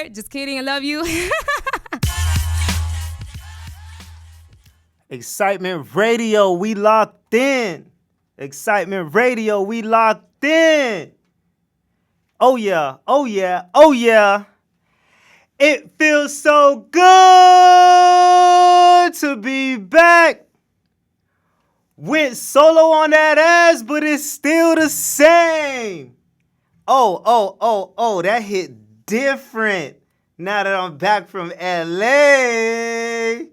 what? Just kidding. I love you. Excitement Radio, we locked in. Excitement Radio, we locked in. Oh yeah, oh yeah, oh yeah. It feels so good to be back. Went solo on that ass, but it's still the same. Oh, that hit different now that I'm back from LA.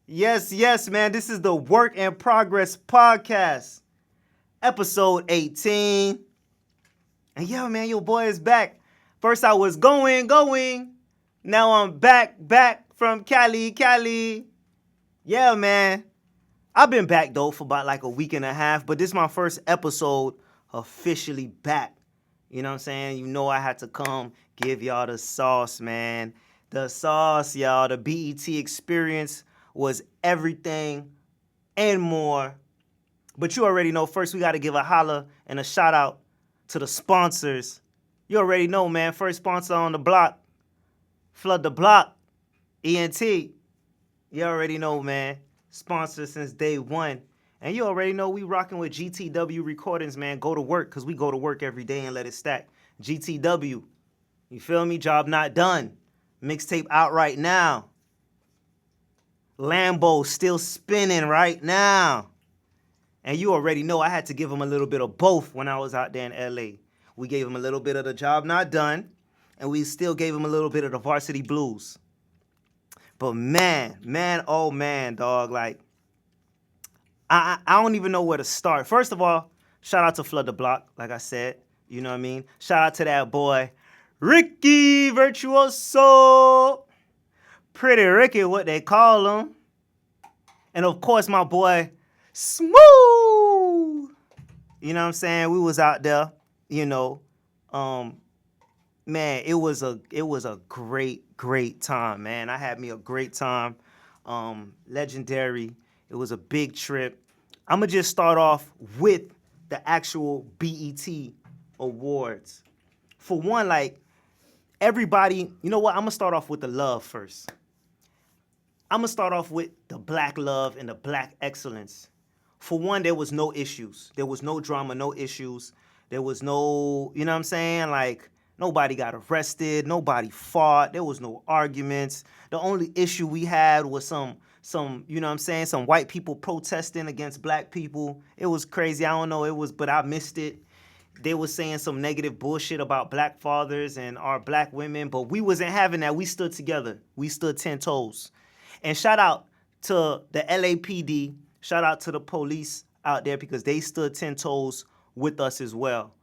Yes, man, this is the Work in Progress Podcast, episode 18. And yo, man, your boy is back. First I was going. Now I'm back from Cali. Yeah, man. I've been back, though, for about like a week and a half, but this is my first episode officially back. You know what I'm saying? You know I had to come give y'all the sauce, man. The sauce, y'all. The BET experience was everything and more. But you already know, first we got to give a holla and a shout out to the sponsors. You already know, man. First sponsor on the block, Flood the Block, ENT. You already know, man. Sponsor since day one. And you already know we rocking with GTW Recordings, man. Go to work, because we go to work every day and let it stack. GTW. You feel me? Job not done. Mixtape out right now. Lambo still spinning right now. And you already know I had to give him a little bit of both when I was out there in LA. We gave him a little bit of the job not done, and we still gave him a little bit of the varsity blues. But man, oh man, dog, like, I don't even know where to start. First of all, shout out to Flood the Block, like I said, you know what I mean? Shout out to that boy, Ricky Virtuoso. Pretty Ricky, what they call him. And of course, my boy, Smooth. You know what I'm saying? We was out there, you know. Man, it was a great time, man. I had me a great time. Legendary. It was a big trip. I'm going to just start off with the actual BET Awards. For one, like, everybody, you know what? I'm going to start off with the love first. I'm going to start off with the black love and the black excellence. For one, there was no issues. There was no drama, no issues. There was no, you know what I'm saying? Like, nobody got arrested. Nobody fought. There was no arguments. The only issue we had was some, you know what I'm saying? Some white people protesting against black people. It was crazy. I don't know. But I missed it. They were saying some negative bullshit about black fathers and our black women, but we wasn't having that. We stood together. We stood 10 toes. And shout out to the LAPD, shout out to the police out there, because they stood 10 toes with us as well.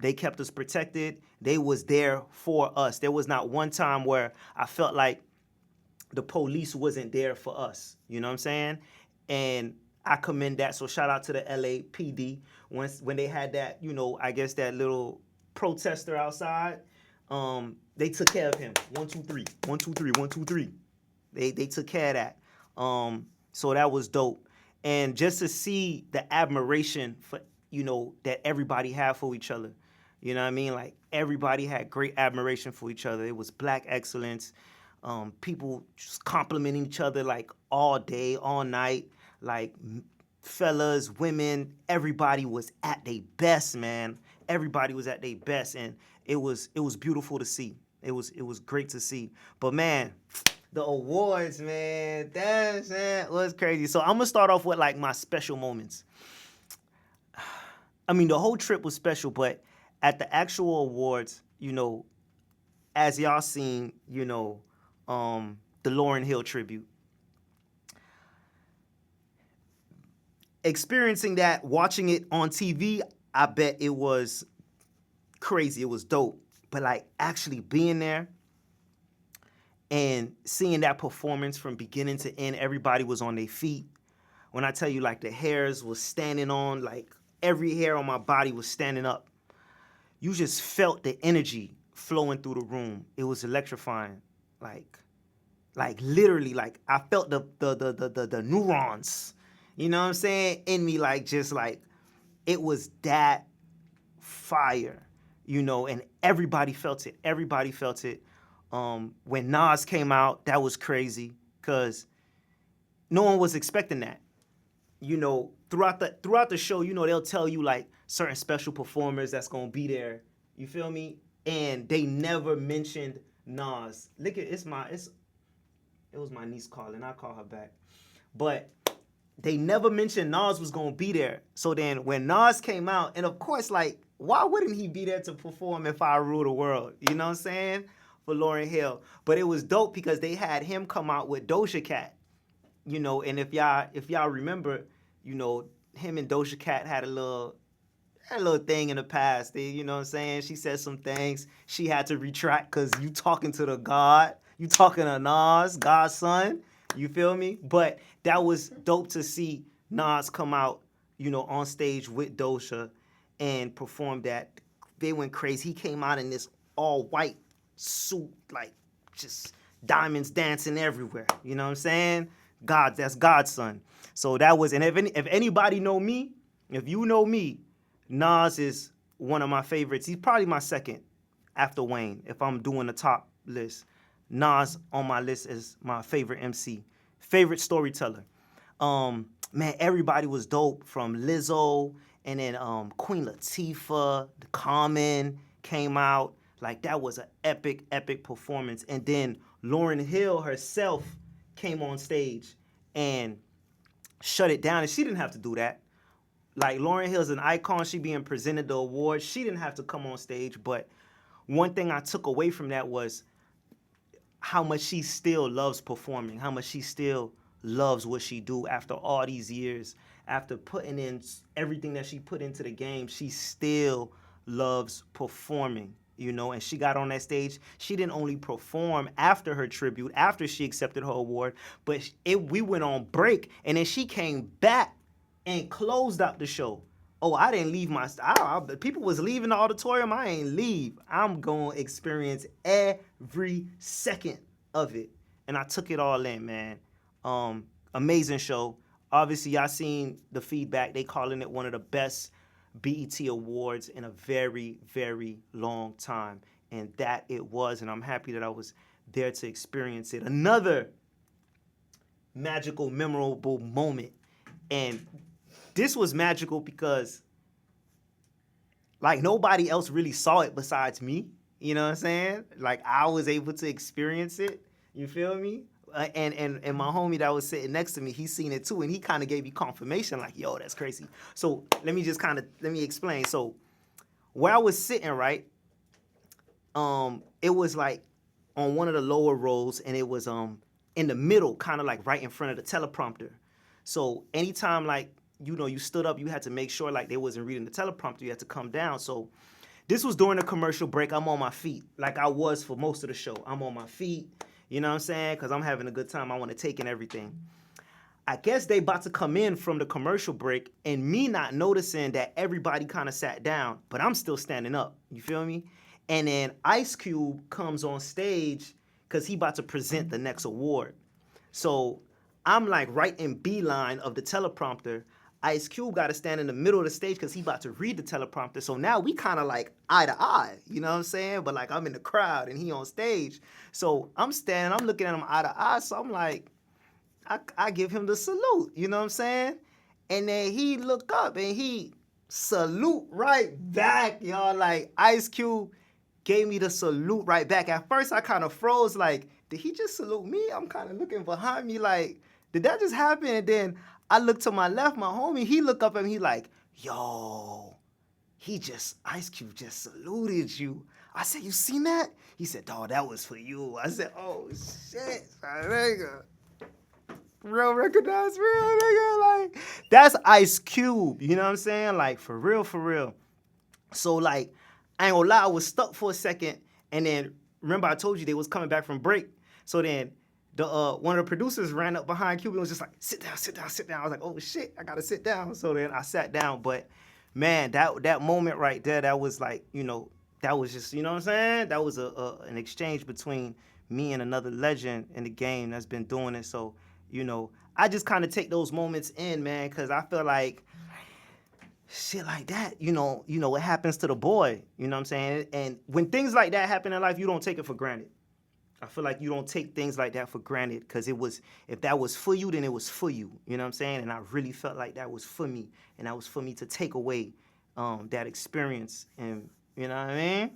They kept us protected. They was there for us. There was not one time where I felt like the police wasn't there for us. You know what I'm saying? And I commend that. So shout out to the LAPD. When they had that, you know, I guess that little protester outside, they took care of him. 1, 2, 3. 1, 2, 3. 1, 2, 3. They took care of that. So that was dope. And just to see the admiration for, you know, that everybody had for each other. You know what I mean? Like, everybody had great admiration for each other. It was black excellence. People just complimenting each other, like, all day, all night. Like, fellas, women, everybody was at their best, man. Everybody was at their best. And it was beautiful to see. It was great to see. But, man, the awards, man, that was crazy. So I'm going to start off with, like, my special moments. I mean, the whole trip was special, but at the actual awards, you know, as y'all seen, you know, the Lauryn Hill tribute. Experiencing that, watching it on TV, I bet it was crazy. It was dope. But, like, actually being there and seeing that performance from beginning to end, everybody was on their feet. When I tell you, like, the hairs was standing on, like, every hair on my body was standing up. You just felt the energy flowing through the room. It was electrifying. Like literally, like, I felt the neurons, you know what I'm saying, in me, like, just like, it was that fire, you know, and everybody felt it. Everybody felt it. When Nas came out, that was crazy because no one was expecting that. Throughout the show, they'll tell you like certain special performers that's gonna be there. You feel me? And they never mentioned Nas. Look at it was my niece calling. I'll call her back. But they never mentioned Nas was gonna be there. So then when Nas came out, and of course, like, why wouldn't he be there to perform If I Rule the World? You know what I'm saying? For Lauryn Hill. But it was dope because they had him come out with Doja Cat. And if y'all remember, him and Doja Cat had a little thing in the past. You know what I'm saying? She said some things. She had to retract because you talking to the God. You talking to Nas, God's son. You feel me? But that was dope to see Nas come out, on stage with Doja and perform that. They went crazy. He came out in this all white suit, like just diamonds dancing everywhere. You know what I'm saying? That's God's son. So that was, and if anybody know me, if you know me, Nas is one of my favorites. He's probably my second after Wayne. If I'm doing the top list, Nas on my list is my favorite MC, favorite storyteller. Man, everybody was dope from Lizzo, and then Queen Latifah, the Common came out. Like that was an epic performance. And then Lauryn Hill herself came on stage and shut it down, and she didn't have to do that. Like Lauryn Hill's an icon, she being presented the award. She didn't have to come on stage, but one thing I took away from that was how much she still loves performing, how much she still loves what she do after all these years, after putting in everything that she put into the game. She still loves performing, and she got on that stage. She didn't only perform after her tribute, after she accepted her award, but we went on break, and then she came back and closed out the show. Oh, I didn't leave people was leaving the auditorium. I ain't leave. I'm going to experience every second of it. And I took it all in, man. Amazing show. Obviously, y'all seen the feedback. They calling it one of the best BET Awards in a very, very long time. And that it was. And I'm happy that I was there to experience it. Another magical, memorable moment. And this was magical because, like, nobody else really saw it besides me. You know what I'm saying? Like, I was able to experience it. You feel me? And my homie that was sitting next to me, he seen it too, and he kind of gave me confirmation, like, yo, that's crazy. So let me explain. So where I was sitting, right, it was like on one of the lower rows, and it was in the middle, kind of like right in front of the teleprompter. So anytime, like, you stood up, you had to make sure like they wasn't reading the teleprompter. You had to come down. So this was during a commercial break. I'm on my feet, like I was for most of the show. I'm on my feet, you know what I'm saying? Because I'm having a good time. I want to take in everything. I guess they about to come in from the commercial break, and me not noticing that everybody kind of sat down, but I'm still standing up. You feel me? And then Ice Cube comes on stage because he about to present the next award. So I'm like right in beeline of the teleprompter. Ice Cube got to stand in the middle of the stage because he about to read the teleprompter. So now we kind of like eye to eye, you know what I'm saying? But like I'm in the crowd and he on stage. So I'm standing, I'm looking at him eye to eye. So I'm like, I give him the salute, you know what I'm saying? And then he look up and he salute right back, y'all. Like Ice Cube gave me the salute right back. At first I kind of froze, like, did he just salute me? I'm kind of looking behind me like, did that just happen? And then I look to my left, my homie, he look up at me, he like, yo, Ice Cube just saluted you. I said, you seen that? He said, dawg, that was for you. I said, oh, shit, my nigga. Real recognize real, nigga. Like, that's Ice Cube, you know what I'm saying? Like, for real, for real. So, like, I ain't gonna lie, I was stuck for a second, and then, remember I told you they was coming back from break. So then, one of the producers ran up behind Cube and was just like, sit down, sit down, sit down. I was like, oh shit, I gotta sit down. So then I sat down. But man, that moment right there, that was like, that was just, you know what I'm saying? That was an exchange between me and another legend in the game that's been doing it. So, I just kind of take those moments in, man, because I feel like shit like that, it happens to the boy, you know what I'm saying? And when things like that happen in life, you don't take it for granted. I feel like you don't take things like that for granted because if that was for you, then it was for you. You know what I'm saying? And I really felt like that was for me, and that was for me to take away that experience, and you know what I mean?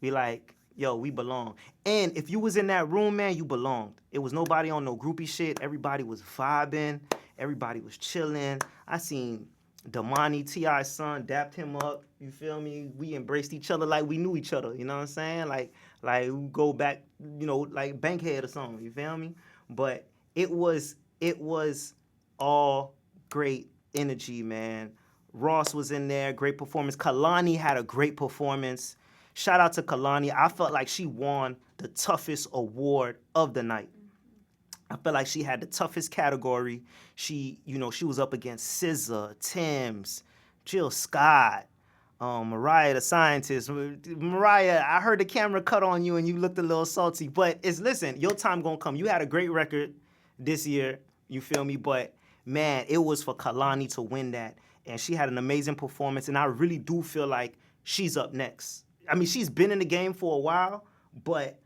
Be like, yo, we belong. And if you was in that room, man, you belonged. It was nobody on no groupie shit. Everybody was vibing. Everybody was chilling. I seen Damani, T.I.'s son, dapped him up. You feel me? We embraced each other like we knew each other. You know what I'm saying? Like we go back, like Bankhead or something. You feel me? But it was all great energy, man. Ross was in there, great performance. Kalani had a great performance. Shout out to Kalani. I felt like she won the toughest award of the night. I felt like she had the toughest category. She was up against SZA, Tim's, Jill Scott, Mariah the scientist. Mariah, I heard the camera cut on you and you looked a little salty. But listen, your time gonna come. You had a great record this year. You feel me? But man, it was for Kalani to win that, and she had an amazing performance. And I really do feel like she's up next. I mean, she's been in the game for a while, but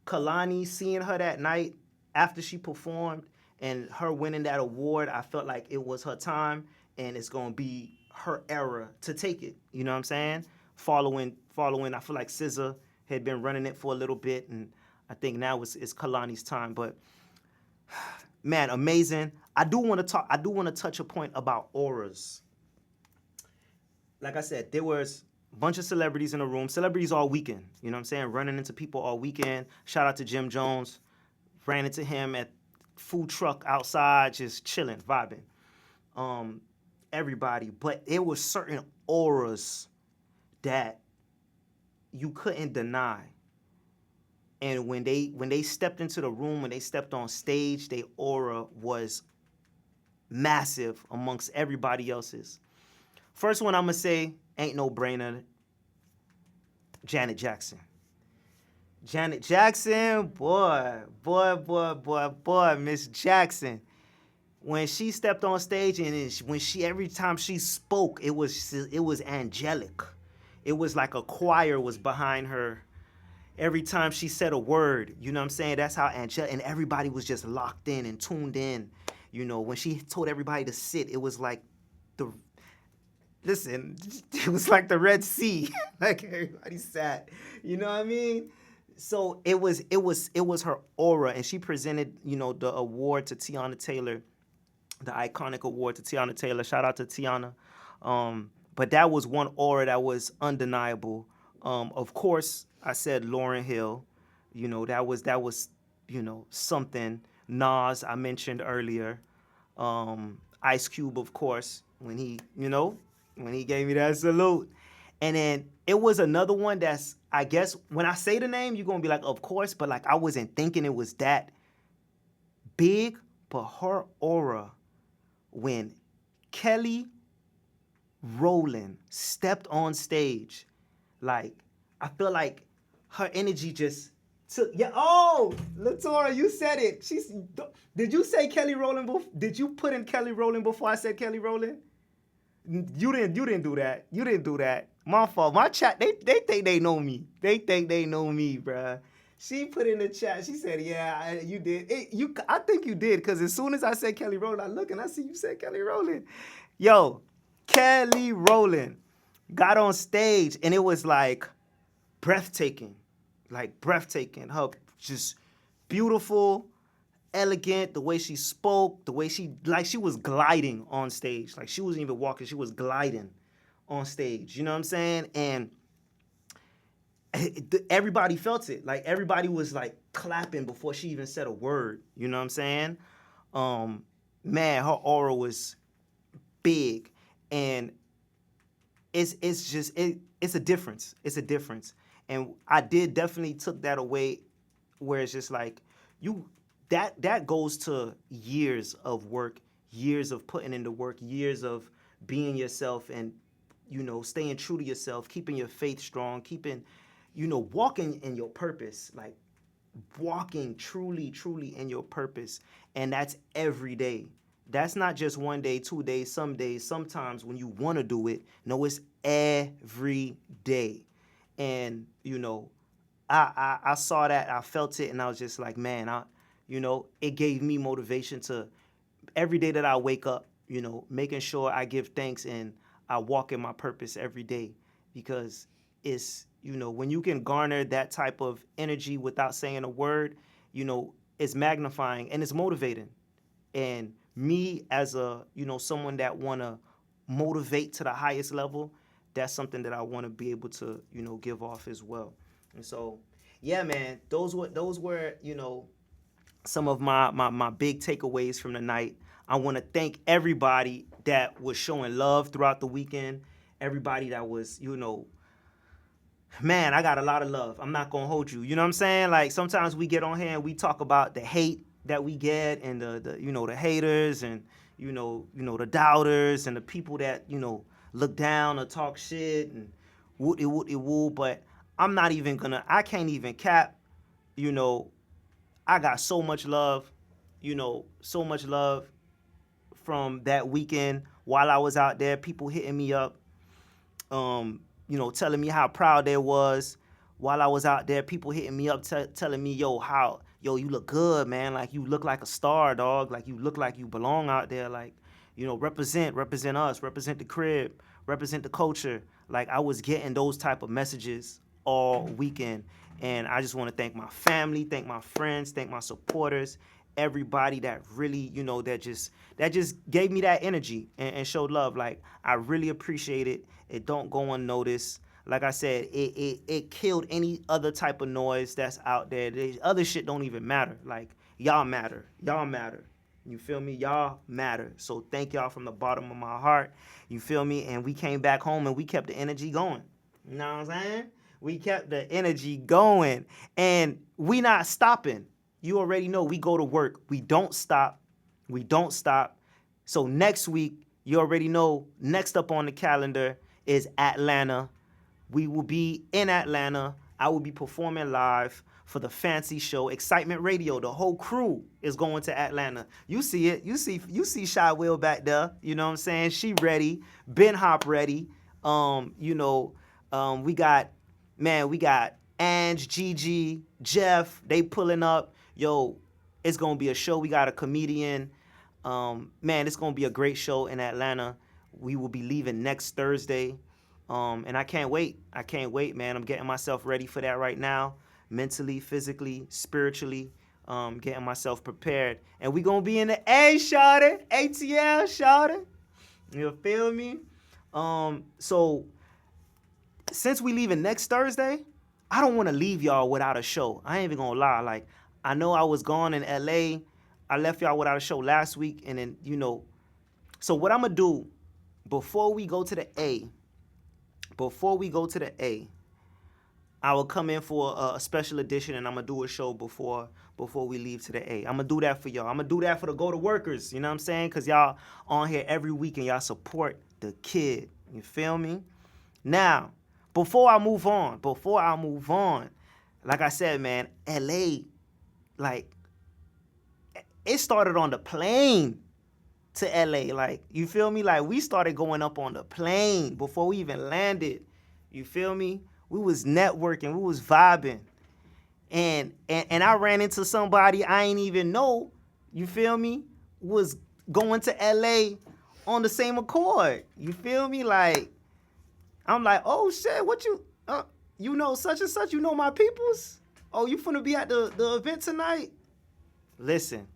Kalani, seeing her that night after she performed and her winning that award, I felt like it was her time, and it's gonna be her era to take it. You know what I'm saying? Following, I feel like SZA had been running it for a little bit, and I think now it's Kalani's time. But man, amazing. I do want to touch a point about auras. Like I said, there was a bunch of celebrities in the room. Celebrities all weekend. You know what I'm saying? Running into people all weekend. Shout out to Jim Jones. Ran into him at food truck outside, just chilling, vibing. Everybody. But there was certain auras that you couldn't deny. And when they stepped into the room, when they stepped on stage, their aura was massive amongst everybody else's. First one I'm going to say, ain't no brainer, Janet Jackson. Janet Jackson, boy, Miss Jackson. When she stepped on stage and every time she spoke, it was angelic. It was like a choir was behind her. Every time she said a word, you know what I'm saying? That's how angelic, and everybody was just locked in and tuned in. You know, when she told everybody to sit, it was like it was like the Red Sea. Like everybody sat. You know what I mean? So it was her aura, and she presented, the award to Tiana Taylor, the iconic award to Tiana Taylor. Shout out to Tiana. But that was one aura that was undeniable. Of course, I said Lauryn Hill. That was something. Nas, I mentioned earlier. Ice Cube, of course, when he gave me that salute. And then it was another one that's, I guess, when I say the name, you're going to be like, of course, but like I wasn't thinking it was that big, but her aura when Kelly Rowland stepped on stage, like, I feel like her energy just took, Latora, you said it. Did you say Kelly Rowland did you put in Kelly Rowland before I said Kelly Rowland? You didn't do that. You didn't do that. My fault. My chat, they think they know me. They think they know me, bruh. She put in the chat, she said, yeah, you did. I think you did, because as soon as I said Kelly Rowland, I look and I see you said Kelly Rowland. Yo, Kelly Rowland got on stage, and it was like breathtaking. Like breathtaking. Her just beautiful, elegant, the way she spoke, the way she was gliding on stage. Like she wasn't even walking, she was gliding on stage. You know what I'm saying? And everybody felt it. Like everybody was like clapping before she even said a word. You know what I'm saying? Man, her aura was big, and it's a difference. It's a difference. And I did definitely took that away, where it's just like that goes to years of work, years of putting into work, years of being yourself, and staying true to yourself, keeping your faith strong, keeping walking in your purpose, like walking truly in your purpose. And that's every day. That's not just one day, 2 days, sometimes when you want to do it. No, it's every day. And I saw that, I felt it, and I was just like, man, it gave me motivation to every day that I wake up, making sure I give thanks and I walk in my purpose every day, because it's, when you can garner that type of energy without saying a word, it's magnifying and it's motivating. And me as a, someone that want to motivate to the highest level, that's something that I want to be able to, give off as well. And so, yeah, man, those were, some of my big takeaways from the night. I want to thank everybody that was showing love throughout the weekend. Everybody that was, man, I got a lot of love. I'm not gonna hold you. You know what I'm saying? Like sometimes we get on here and we talk about the hate that we get and the haters and the doubters and the people that look down or talk shit and woot it woo. But I can't even cap. You know, I got so much love from that weekend while I was out there. People hitting me up, telling me how proud they was while I was out there. People hitting me up, telling me, yo, you look good, man. Like you look like a star, dog. Like you look like you belong out there. Like, represent us, represent the crib, represent the culture. Like I was getting those type of messages all weekend. And I just want to thank my family, thank my friends, thank my supporters, everybody that really, that just gave me that energy and showed love. Like I really appreciate it. It don't go unnoticed. Like I said, it killed any other type of noise that's out there. The other shit don't even matter. Like y'all matter. Y'all matter. You feel me? Y'all matter. So thank y'all from the bottom of my heart. You feel me? And we came back home and we kept the energy going. You know what I'm saying? We kept the energy going. And we not stopping. You already know we go to work. We don't stop. We don't stop. So next week, you already know, next up on the calendar is Atlanta. We will be in Atlanta. I will be performing live for the fancy show, Excitement Radio. The whole crew is going to Atlanta. You see it. You see Shy Will back there. You know what I'm saying? She ready. Ben Hop ready. We got Ange, Gigi, Jeff. They pulling up. Yo, it's gonna be a show. We got a comedian. It's gonna be a great show in Atlanta. We will be leaving next Thursday. And I can't wait. I can't wait, man. I'm getting myself ready for that right now. Mentally, physically, spiritually, getting myself prepared. And we gonna be in the A, shawty. ATL, shawty. You feel me? So since we leaving next Thursday, I don't want to leave y'all without a show. I ain't even gonna lie. Like, I know I was gone in LA. I left y'all without a show last week. And then, so what I'm gonna do before we go to the A, I will come in for a special edition and I'm gonna do a show before we leave to the A. I'm gonna do that for y'all. I'm gonna do that for the go to workers, you know what I'm saying? Cause y'all on here every week and y'all support the kid. You feel me? Now, before I move on, like I said, man, LA, like, it started on the plane to LA. Like, you feel me? Like, we started going up on the plane before we even landed. You feel me? We was networking, we was vibing. And I ran into somebody I ain't even know, you feel me, was going to LA on the same accord. You feel me? Like, I'm like, oh shit, what you know such and such, you know my peoples? Oh, you finna be at the event tonight? Listen.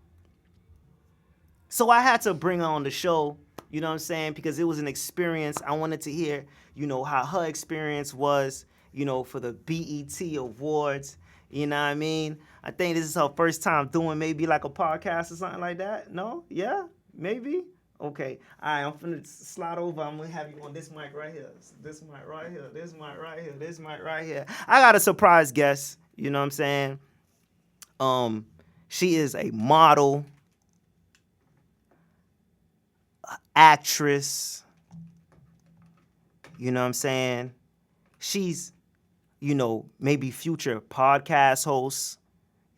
So I had to bring her on the show, you know what I'm saying? Because it was an experience. I wanted to hear, how her experience was, for the BET Awards. You know what I mean? I think this is her first time doing maybe like a podcast or something like that. No? Yeah? Maybe? Okay. All right, I'm finna slide over. I'm gonna have you on this mic right here. This mic right here. This mic right here. This mic right here. I got a surprise guest. You know what I'm saying? She is a model, actress. You know what I'm saying? She's, maybe future podcast host.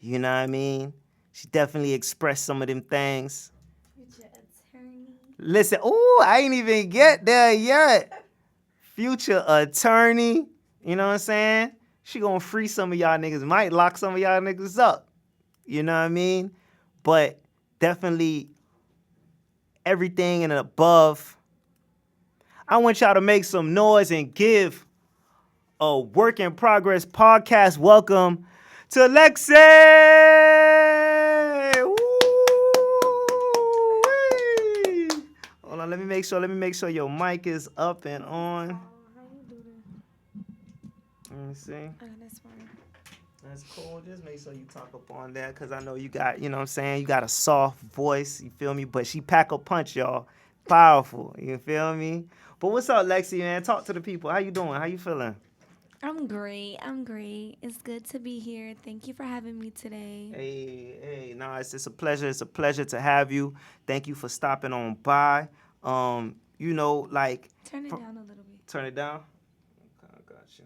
You know what I mean? She definitely expressed some of them things. Future attorney. Listen, ooh, I ain't even get there yet. Future attorney. You know what I'm saying? She gonna free some of y'all niggas, might lock some of y'all niggas up. You know what I mean? But definitely everything and above. I want y'all to make some noise and give a work in progress podcast welcome to Lexi. Woo-wee. Hold on, let me make sure your mic is up and on. How you do that? Let me see. Oh, that's fine. That's cool. Just make sure you talk up on that, because I know you got, you know what I'm saying, you got a soft voice, you feel me? But she pack a punch, y'all. Powerful, you feel me? But what's up, Lexi, man? Talk to the people. How you doing? How you feeling? I'm great. It's good to be here. Thank you for having me today. Hey, nah, it's a pleasure. It's a pleasure to have you. Thank you for stopping on by. You know, like... Turn it down a little bit. Turn it down? Okay, I got you.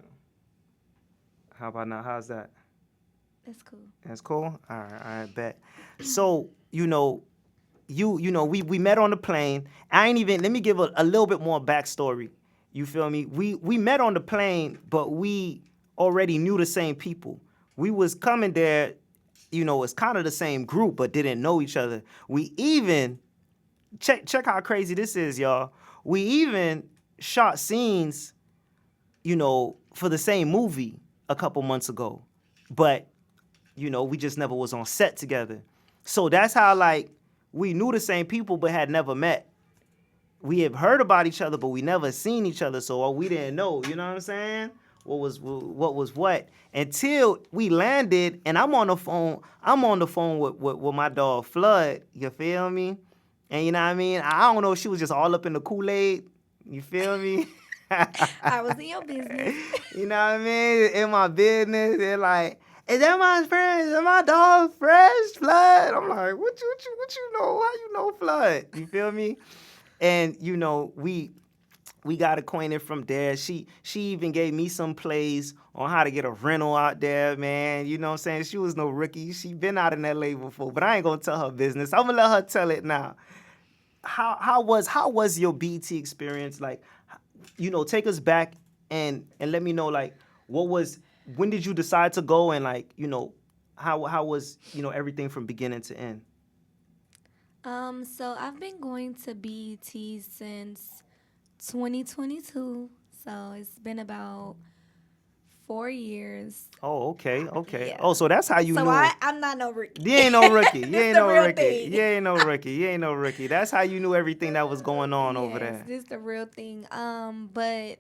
How about now? How's that? That's cool. That's cool? All right, bet. So, you know, we met on the plane. Let me give a little bit more backstory. You feel me? We met on the plane, but we already knew the same people. We was coming there, you know, it's kind of the same group, but didn't know each other. We even, check how crazy this is, y'all. We even shot scenes, you know, for the same movie a couple months ago. But, you know, we just never was on set together. So that's how, like, we knew the same people but had never met. We have heard about each other, but we never seen each other, so we didn't know, you know what I'm saying? What was what? Until we landed, and I'm on the phone with my dog Flood, you feel me? And you know what I mean? I don't know if she was just all up in the Kool-Aid, you feel me? I was in your business. You know what I mean? In my business, they're like, is that my friend? Is that my dog Fresh Flood? I'm like, what you know? How you know Flood? You feel me? And you know, we got acquainted from there. She even gave me some plays on how to get a rental out there, man. You know what I'm saying? She was no rookie. She been out in LA before, but I ain't gonna tell her business. I'm gonna let her tell it now. How was your BT experience? Like, you know, take us back and let me know, like, when did you decide to go, and like, you know, how was, you know, everything from beginning to end? So I've been going to BET since 2022. So it's been about 4 years. Oh, okay. Yeah. Oh, so that's how you So knew. I'm not no rookie. You ain't no rookie. You This ain't the no real rookie. thing. You ain't no rookie. You ain't no rookie. That's how you knew everything that was going on over there. This the real thing. But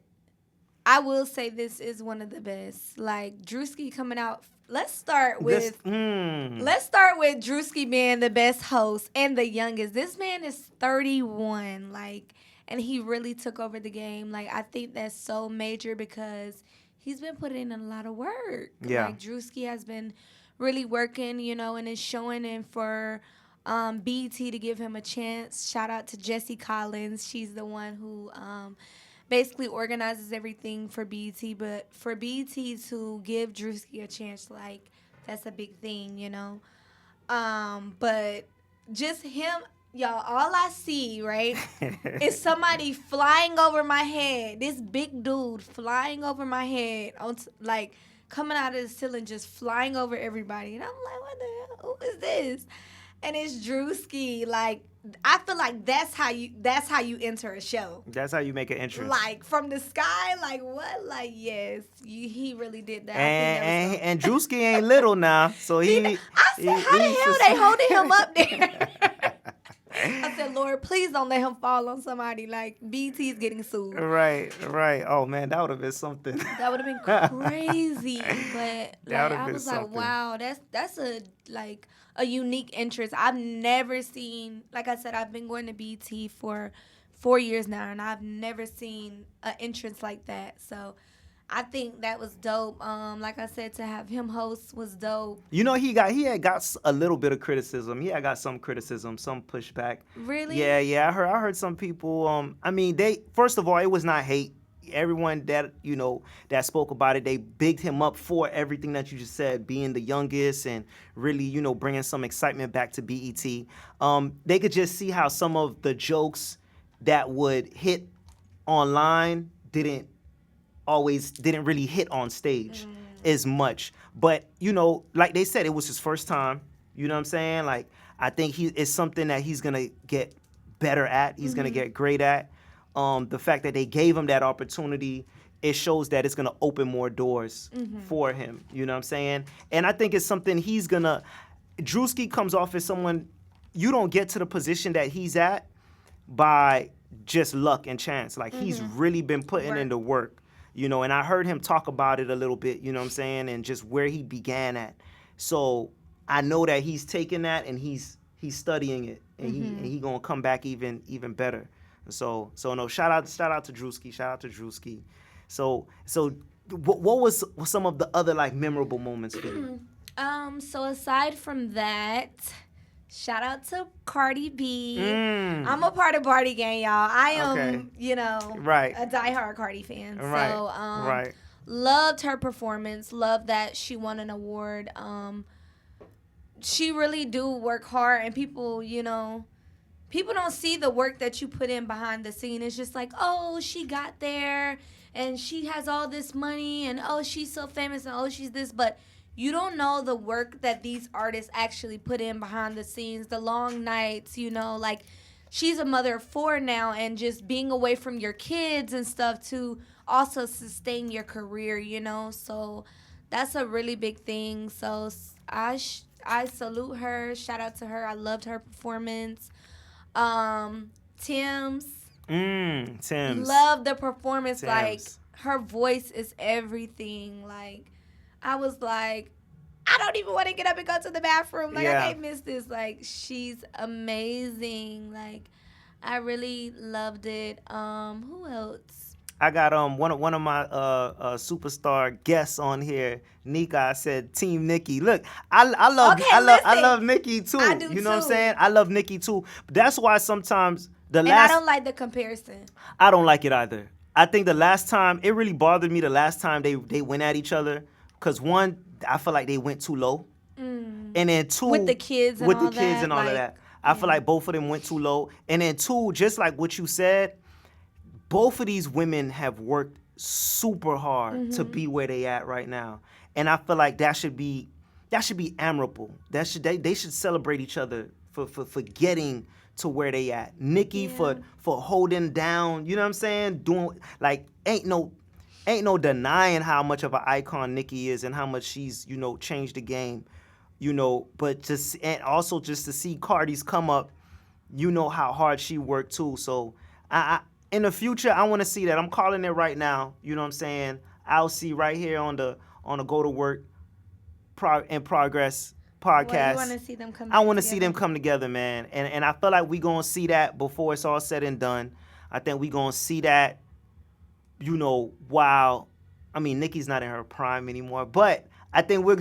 I will say this is one of the best. Like Drewski coming out. Let's start with Drewski being the best host and the youngest. This man is 31, like, and he really took over the game. Like, I think that's so major because he's been putting in a lot of work. Yeah. Like Drewski has been really working, you know, and is showing, and for BT to give him a chance. Shout out to Jessie Collins. She's the one who basically organizes everything for BET, but for BET to give Drewski a chance, like, that's a big thing, you know. But just him, y'all, all I see, right, is somebody flying over my head. This big dude flying over my head, like, coming out of the ceiling, just flying over everybody. And I'm like, what the hell? Who is this? And it's Drewski. Like, I feel like that's how you enter a show. That's how you make an entrance. Like, from the sky, like, what? Like, yes, he really did that. And Drewski ain't little now, so I said, how the hell they holding him up there? I said, Lord, please don't let him fall on somebody. Like, BT's getting sued. Right. Oh man, that would have been something. That would have been crazy. But like, I was like, something. wow, that's a unique entrance. I've never seen. Like I said, I've been going to BT for 4 years now, and I've never seen an entrance like that. So I think that was dope. Like I said, to have him host was dope. You know, he had got a little bit of criticism. He had got some criticism, some pushback. Really? Yeah. I heard some people. I mean, first of all, it was not hate. Everyone that, you know, that spoke about it, they bigged him up for everything that you just said, being the youngest and really, you know, bringing some excitement back to BET. They could just see how some of the jokes that would hit online didn't really hit on stage. as much. But, you know, like they said, it was his first time. You know what I'm saying? Like, I think it's something that he's going to get better at. He's going to get great at. The fact that they gave him that opportunity, it shows that it's going to open more doors for him. You know what I'm saying? And I think it's something he's going to... Drewski comes off as someone... You don't get to the position that he's at by just luck and chance. Like, he's really been putting in the work. You know, and I heard him talk about it a little bit, you know what I'm saying, and just where he began at. So I know that he's taking that and he's studying it, and he gonna come back even better. So no, shout out to Drewski. So what was some of the other like memorable moments for you? So aside from that, shout out to Cardi B. I'm a part of Party Gang, y'all. I am, you know, a diehard Cardi fan. So, loved her performance. Loved that she won an award. She really do work hard, and people, you know, people don't see the work that you put in behind the scene. It's just like, oh, she got there, and she has all this money, and oh, she's so famous, and oh, she's this, but you don't know the work that these artists actually put in behind the scenes, the long nights, you know, like she's a mother of 4 now, and just being away from your kids and stuff to also sustain your career, you know, so that's a really big thing. So I salute her, shout out to her. I loved her performance. Tim's. Love the performance. Like, her voice is everything. Like, I was like, I don't even want to get up and go to the bathroom. Like, I can't miss this. Like, she's amazing. Like, I really loved it. Who else? I got one of my superstar guests on here, Nika. I said Team Nikki. Look, I love Nikki too. I do you know what I'm too. saying? I love Nikki too. But that's why sometimes I don't like the comparison. I don't like it either. I think the last time it really bothered me. The last time they went at each other. Because one, I feel like they went too low. And then two... With the kids and all that. I feel like both of them went too low. And then two, just like what you said, both of these women have worked super hard to be where they at right now. And I feel like that should be admirable. They should celebrate each other for getting to where they at. Nikki for holding down, you know what I'm saying? Doing, like, ain't no denying how much of an icon Nikki is and how much she's, you know, changed the game, you know, and also just to see Cardi's come up, you know how hard she worked too. So I in the future, I want to see that. I'm calling it right now, you know what I'm saying? I'll see right here on the Go to Work in Progress podcast. Well, you want to see them come I want to see them come together, man. And I feel like we're going to see that before it's all said and done. I think we're going to see that. You know, while, I mean, Nikki's not in her prime anymore, but I think we're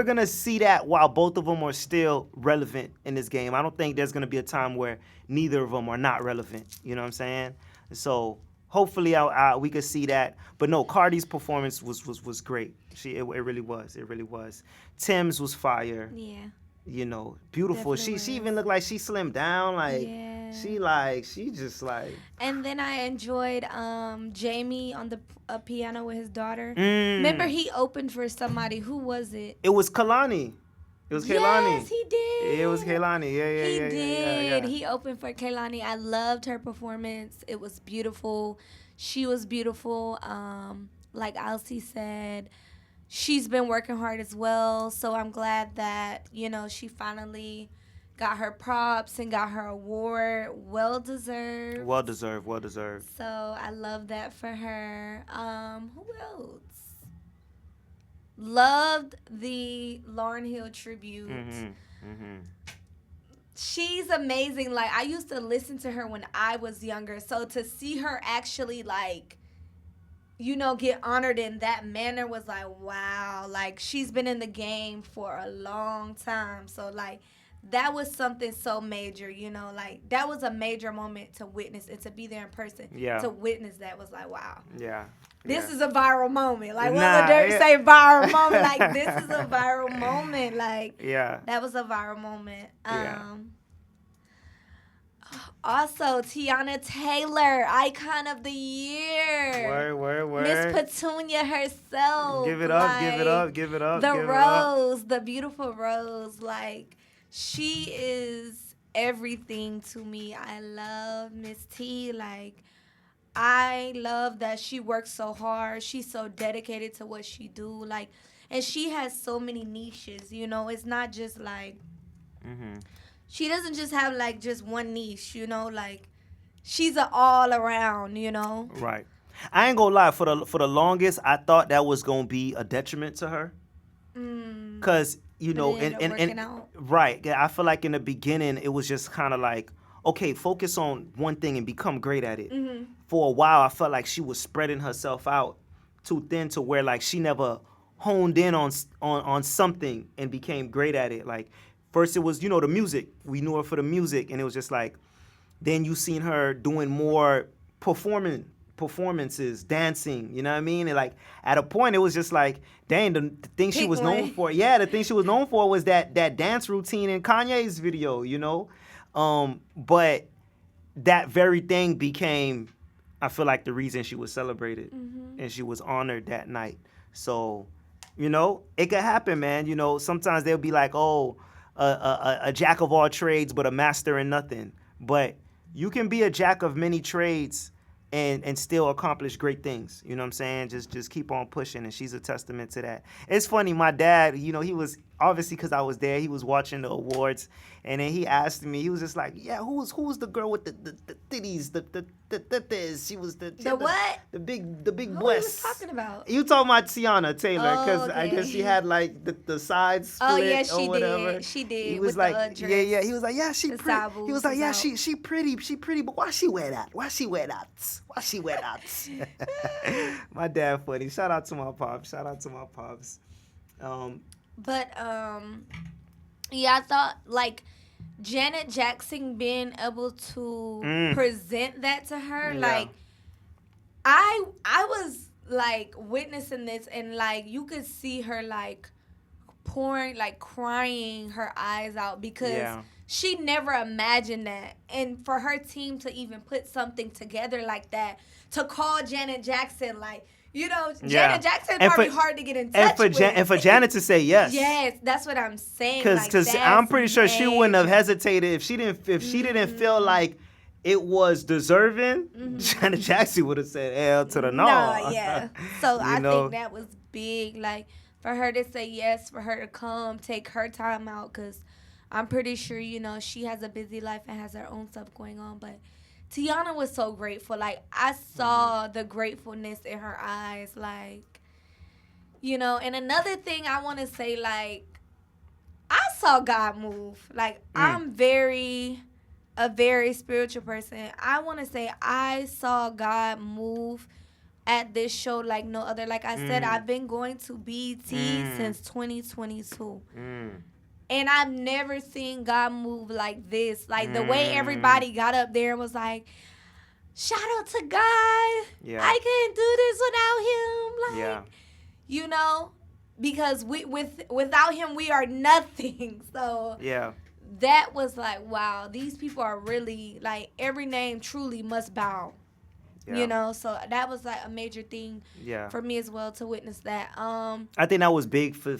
gonna see that while both of them are still relevant in this game. I don't think there's gonna be a time where neither of them are not relevant. You know what I'm saying? So hopefully we could see that. But no, Cardi's performance was great. It really was. Tim's was fire. Yeah. You know, beautiful. She even looked like she slimmed down. Like she just like. And then I enjoyed Jamie on the piano with his daughter. Remember, he opened for somebody. Who was it? It was Kalani. It was Kaylani. Yes, he did. It was Kaylani. Yeah. He did. He opened for Kaylani. I loved her performance. It was beautiful. She was beautiful. Like Alcy said, she's been working hard as well. So I'm glad that, you know, she finally got her props and got her award. Well deserved. Well deserved. So I love that for her. Who else? Loved the Lauryn Hill tribute. She's amazing. Like, I used to listen to her when I was younger. So to see her actually, like, you know, get honored in that manner was like, wow. Like, she's been in the game for a long time. So, like, that was something so major, you know. Like, that was a major moment to witness and to be there in person. Yeah. To witness that was like, wow. Yeah. This is a viral moment. Like, what would Dirk say viral moment? Like, this is a viral moment. Like, that was a viral moment. Also, Tiana Taylor, icon of the year. Word, word, Miss word. Petunia herself, Give it up, give it like up, give it up, the give it up. Rose, the beautiful Rose. Like, she is everything to me. I love Miss T. Like, I love that she works so hard. She's so dedicated to what she do. Like, and she has so many niches. You know, it's not just like Hmm. she doesn't just have like just one niche. You know, like she's an all around. You know. Right. I ain't gonna lie. For the longest, I thought that was gonna be a detriment to her, Mm, cause but it ended up working out. right. Yeah, I feel like in the beginning it was just kind of like, okay, focus on one thing and become great at it. Hmm. For a while, I felt like she was spreading herself out too thin to where like she never honed in on something and became great at it. Like first it was the music. We knew her for the music, and it was just like then you seen her doing more performances, dancing, you know what I mean? And like at a point it was just like, dang, the thing she Pick was known one. for, yeah, the thing she was known for was that dance routine in Kanye's video. But that very thing became, I feel like, the reason she was celebrated Hmm. and she was honored that night. So, it could happen, man. Sometimes they'll be like, oh, a jack of all trades, but a master in nothing. But you can be a jack of many trades and still accomplish great things. You know what I'm saying? Just keep on pushing, and she's a testament to that. It's funny, my dad, he was obviously, because I was there, he was watching the awards, and then he asked me, he was just like, yeah, who's the girl with the titties, the this? She was The what? the big Who he was breasts. talking about? You talking about Tiana Taylor, Oh, because I guess she okay. had like the sides Oh, split yes, or she whatever. did. She He did was with like, the yeah, yeah. dress. He was like, yeah, she The pretty. side He was boobs like, was yeah, out. she pretty, but why she wear that? Why she wear that? Why she wear that? My dad funny. Shout out to my pops. Shout out to my pops. Um, But yeah, I thought like Janet Jackson being able to mm, present that to her, yeah, like I was like witnessing this, and like you could see her like pouring, like crying her eyes out, because yeah, she never imagined that. And for her team to even put something together like that, to call Janet Jackson, like, yeah. Janet Jackson And for probably hard to get in and touch for with. Janet to say yes. Yes, that's what I'm saying. Cause, Like, cause I'm that's pretty sure she wouldn't have major. hesitated if she didn't feel Mm-mm. like it was deserving. Mm-hmm. Janet Jackson would have said hell to the No, no. yeah. So you I think know, that was big. Like, for her to say yes, for her to come, take her time out, because I'm pretty sure, she has a busy life and has her own stuff going on. But Tiana was so grateful. Like, I saw the gratefulness in her eyes. Like, and another thing I want to say, like, I saw God move. Like, mm, a very spiritual person. I want to say I saw God move at this show like no other. Like I said, mm, I've been going to BT mm, since 2022. mm, And I've never seen God move like this. Like the way mm. everybody got up there and was like, shout out to God. Yeah, I couldn't do this without him. yeah, Like, because without him we are nothing. So yeah, that was like, wow, these people are really like, every name truly must bow. yeah, So that was like a major thing yeah. for me as well, to witness that. I think that was big for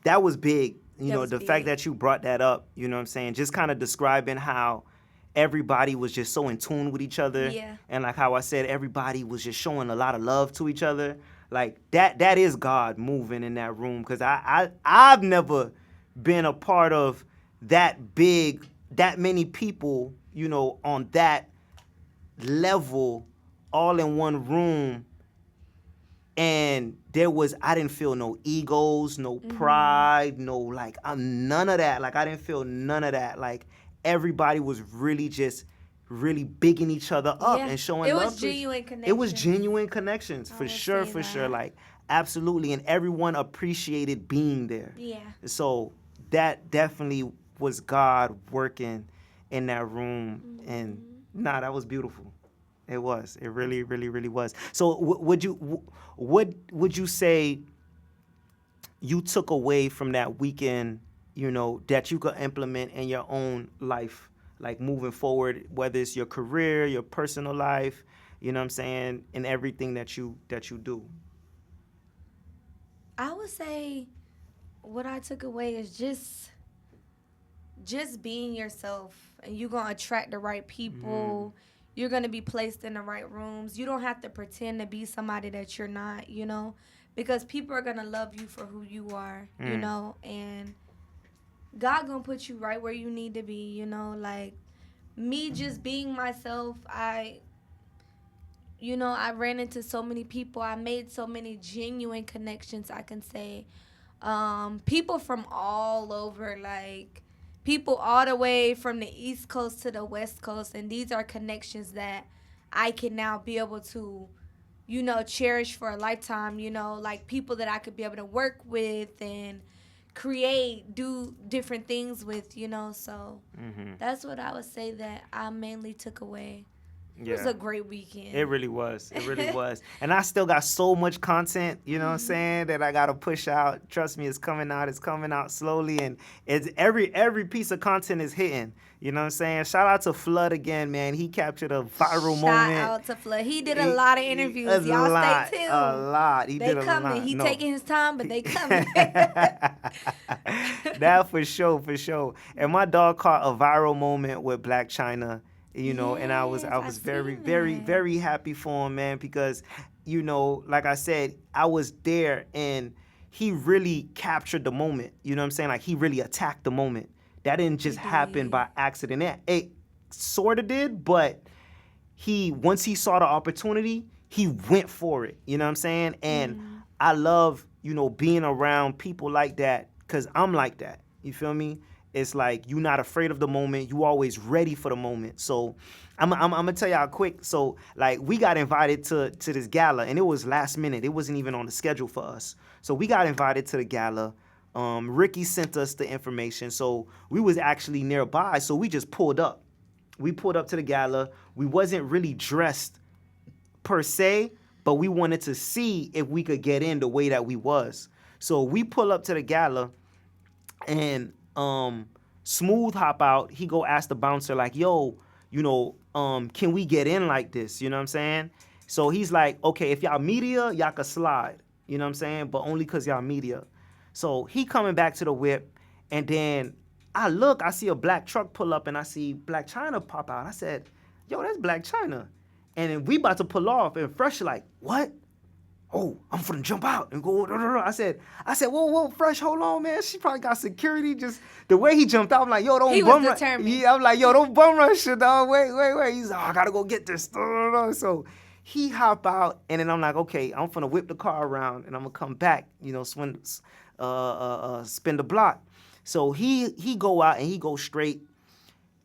that was big. That was The fact big. that you brought that up, you know what I'm saying? Just kind of describing how everybody was just so in tune with each other. Yeah. And like how I said, everybody was just showing a lot of love to each other. Like that is God moving in that room. Cause I've never been a part of that many people, on that level, all in one room. And I didn't feel no egos, no pride, no like, none of that. Like I didn't feel none of that. Like everybody was really just really bigging each other up Yeah. and showing It love was to each. genuine It was connections. genuine connections, I for will sure, say for sure. that. Like absolutely, and everyone appreciated being there. Yeah. So that definitely was God working in that room, and Mhm. that was beautiful. It was. It really, really, really was. So, would you say you took away from that weekend, that you could implement in your own life? like moving forward, whether it's your career, your personal life, you know what I'm saying, and everything that you do. I would say what I took away is just being yourself, and you're going to attract the right Mm, people. You're going to be placed in the right rooms. You don't have to pretend to be somebody that you're not, because people are going to love you for who you are, mm, and God going to put you right where you need to be, like me just being myself. I ran into so many people. I made so many genuine connections, I can say. People from all over, like people all the way from the East Coast to the West Coast. And these are connections that I can now be able to, cherish for a lifetime, like people that I could be able to work with and create, do different things with, So hmm. that's what I would say that I mainly took away. It was Yeah. a great It weekend. really was. It really was. And I still got so much content, you know what I'm saying, that I gotta push out. Trust me, it's coming out. It's coming out slowly, and it's every piece of content is hitting. You know what I'm saying? Shout out to Flood again, man. He captured a viral Shout moment. out to Flood. He did a lot of A interviews. Y'all stay lot, a tuned. lot. He They did a coming. lot. He No. taking his time, but they coming. That for sure, for sure. And my dog caught a viral moment with Black China, and I was Yes, I I was very, seen very, that. very happy for him, man, because like I said, I was there and he really captured the moment. You know what I'm saying? Like he really attacked the moment. That didn't He just happen did. by accident. It sort of did, but he once he saw the opportunity, he went for it. You know what I'm saying? And Mm, I love, being around people like that because I'm like that. You feel me? It's like you're not afraid of the moment. You always ready for the moment. So I'm gonna tell y'all quick. So like we got invited to this gala and it was last minute. It wasn't even on the schedule for us. So we got invited to the gala. Ricky sent us the information. So we was actually nearby. So we just pulled up. We pulled up to the gala. We wasn't really dressed per se, but we wanted to see if we could get in the way that we was. So we pull up to the gala and Smooth hop out. He go ask the bouncer like, "Yo, can we get in like this?" You know what I'm saying? So he's like, "Okay, if y'all media, y'all can slide." You know what I'm saying? But only cause y'all media. So he coming back to the whip, and then I see a black truck pull up, and I see Black China pop out. I said, "Yo, that's Black China," and then we about to pull off, and Fresh like, "What?" "Oh, I'm finna jump out and go." I said, whoa, whoa, Fresh, hold on, man. She probably got security. Just the way he jumped out, I'm like, yo, don't he was bum rush. determined. Yeah, I'm like, yo, don't bum rush it, dog. Wait, wait, wait. He's like, oh, I gotta go get this. So he hop out, and then I'm like, okay, I'm finna whip the car around, and I'm gonna come back, spin the block. So he go out and he go straight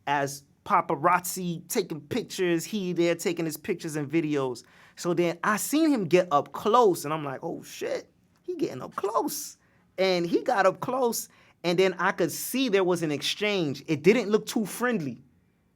as paparazzi taking pictures. He there taking his pictures and videos. So then I seen him get up close, and I'm like, oh shit, he getting up close. And he got up close, and then I could see there was an exchange. It didn't look too friendly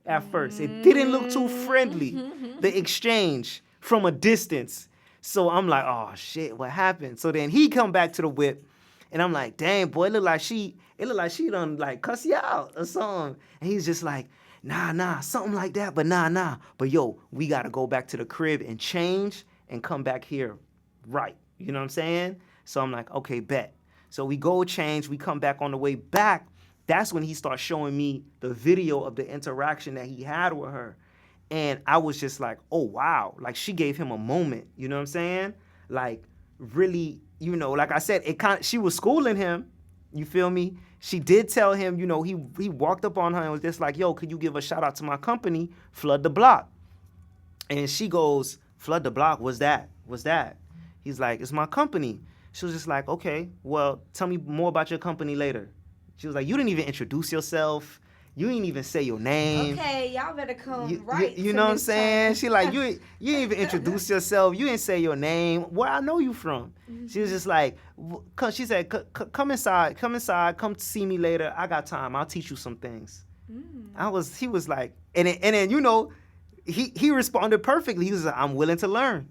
at first. It didn't look too friendly, the exchange from a distance. So I'm like, oh shit, what happened? So then he come back to the whip, and I'm like, damn, boy, it look like she done like cuss you out or something. And he's just like, nah, something like that, but nah. But yo, we gotta go back to the crib and change and come back here right. You know what I'm saying? So I'm like, okay, bet. So we go change, we come back on the way back. That's when he starts showing me the video of the interaction that he had with her. And I was just like, oh wow, like she gave him a moment, you know what I'm saying? Like really, like I said, she was schooling him, you feel me? She did tell him, he walked up on her and was just like, yo, could you give a shout out to my company, Flood the Block? And she goes, Flood the Block, what's that? What's that? He's like, it's my company. She was just like, okay, well, tell me more about your company later. She was like, you didn't even introduce yourself. You didn't even say your name. Okay, y'all better You, come you, right you to know what I'm Miss saying? China. She like, you didn't even introduce yourself. You didn't say your name. Where I know you from? She was just like, she said, come inside, come see me later. I got time. I'll teach you some things. He was like, and then he responded perfectly. He was like, I'm willing to learn.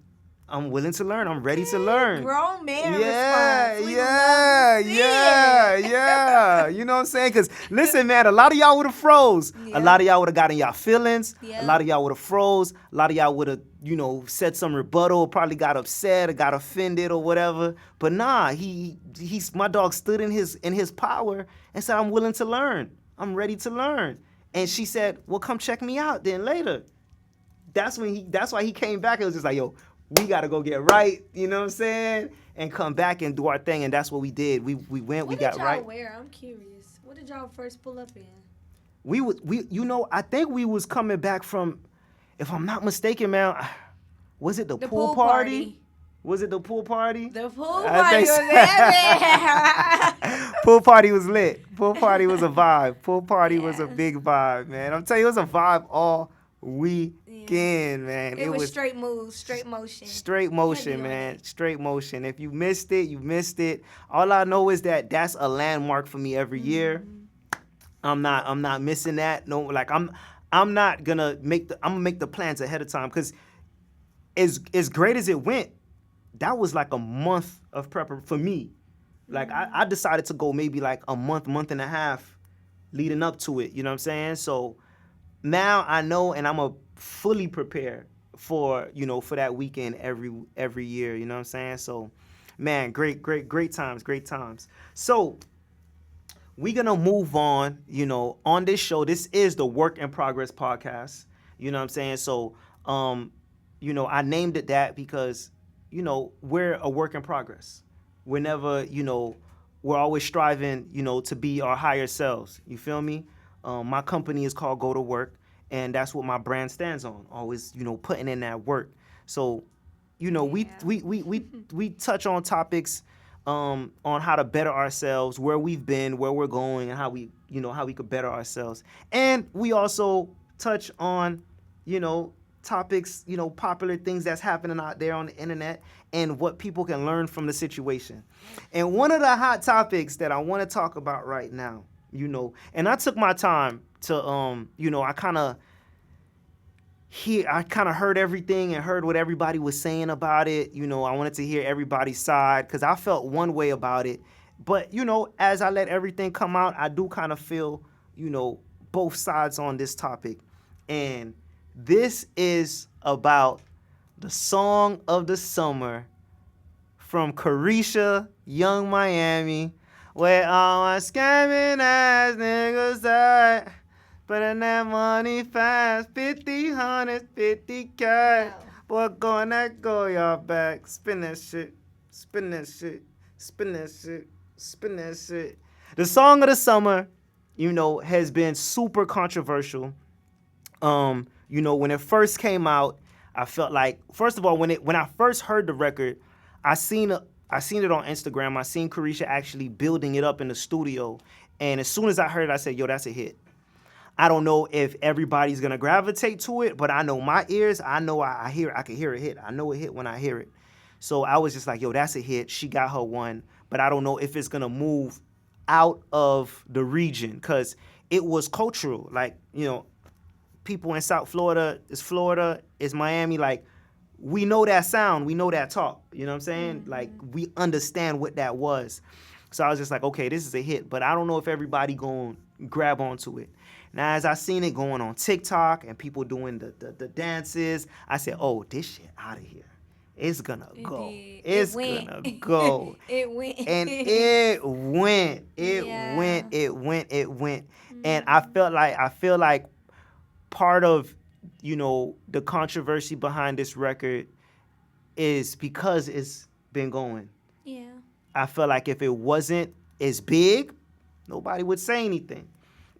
I'm willing to learn. I'm ready to Okay, learn. grown man Yeah, response. We love to yeah, see yeah, it. yeah. You know what I'm saying? Because listen, man, a lot of y'all would have froze. A lot Yep. of y'all would have gotten y'all feelings. A lot Yep. of y'all would have froze. A lot of y'all would have, said some rebuttal, probably got upset or got offended or whatever. But nah, he's my dog stood in his power and said, I'm willing to learn. I'm ready to learn. And she said, well, come check me out then later. That's why he came back. It was just like, yo, we gotta go get right, you know what I'm saying? And come back and do our thing. And that's what we did. We went, we What did got y'all right. wear? I'm curious. What did y'all first pull up in? I think we was coming back from, if I'm not mistaken, man, was it the The pool pool party? party. Was it the pool party? The pool I party think was pool party was lit. Pool party was a vibe. Pool party was a yeah. big vibe, man. I'm telling you, it was a vibe all Yeah. weekend, man. It was straight moves, straight motion. Straight Heavy motion, on man. it. Straight motion. If you missed it, you missed it. All I know is that that's a landmark for me every year. I'm not missing that. No, like I'm not gonna I'm gonna make the plans ahead of time because as great as it went, that was like a month of prep for me. Like I decided to go maybe like a month and a half leading up to it. You know what I'm saying? So now I know, and I'm a fully prepared for that weekend every year. You know what I'm saying? So, man, great times, great times. So we're gonna move on. On this show, this is the Work in Progress podcast. You know what I'm saying? So, I named it that because we're a work in progress. We're never, we're always striving, to be our higher selves. You feel me? My company is called Go to Work, and that's what my brand stands on. Always, putting in that work. So, we Yeah. we we we we touch on topics on how to better ourselves, where we've been, where we're going, and how we could better ourselves. And we also touch on, topics, popular things that's happening out there on the internet and what people can learn from the situation. And one of the hot topics that I want to talk about right now, and I took my time to I kind of heard everything and heard what everybody was saying about it. I wanted to hear everybody's side because I felt one way about it. But, as I let everything come out, I do kind of feel, both sides on this topic. And this is about the song of the summer from Carisha, Young Miami, where all my scamming ass niggas at. Putting that money fast, 50, 100, 50K. Wow. Boy, go on that go, y'all back. Spin that shit, spin that shit, spin that shit, spin that shit. The song of the summer, has been super controversial. When it first came out, I felt like, first of all, when I first heard the record, I seen it on Instagram. I seen Carisha actually building it up in the studio, and as soon as I heard it, I said, "Yo, that's a hit." I don't know if everybody's gonna gravitate to it, but I know my ears. I know I can hear a hit. I know a hit when I hear it. So I was just like, "Yo, that's a hit." She got her one, but I don't know if it's gonna move out of the region because it was cultural. Like people in South Florida, it's Miami. Like we know that sound, we know that talk. You know what I'm saying? Like we understand what that was. So I was just like, okay, this is a hit, but I don't know if everybody gonna grab onto it. Now, as I seen it going on TikTok and people doing the dances, I said, oh, this shit out of here. It's gonna It go. did. It It's went. gonna go. It went. And it went. It Yeah. went. It went. It went. And I feel like part of the controversy behind this record is because it's been going. Yeah. I feel like if it wasn't as big, nobody would say anything.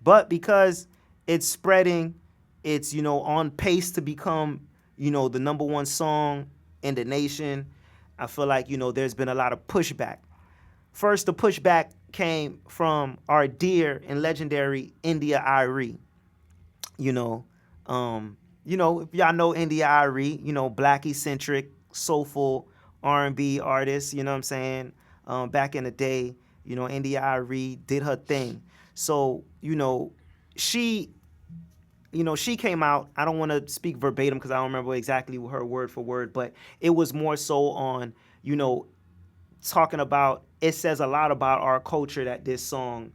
But because it's spreading, it's on pace to become the number one song in the nation. I feel like there's been a lot of pushback. First, the pushback came from our dear and legendary India Irie. You know, if y'all know India Irie, black eccentric, soulful R&B artist. You know what I'm saying? Back in the day, India Irie did her thing. So she she came out. I don't want to speak verbatim because I don't remember exactly her word for word, but it was more so on, talking about, it says a lot about our culture that this song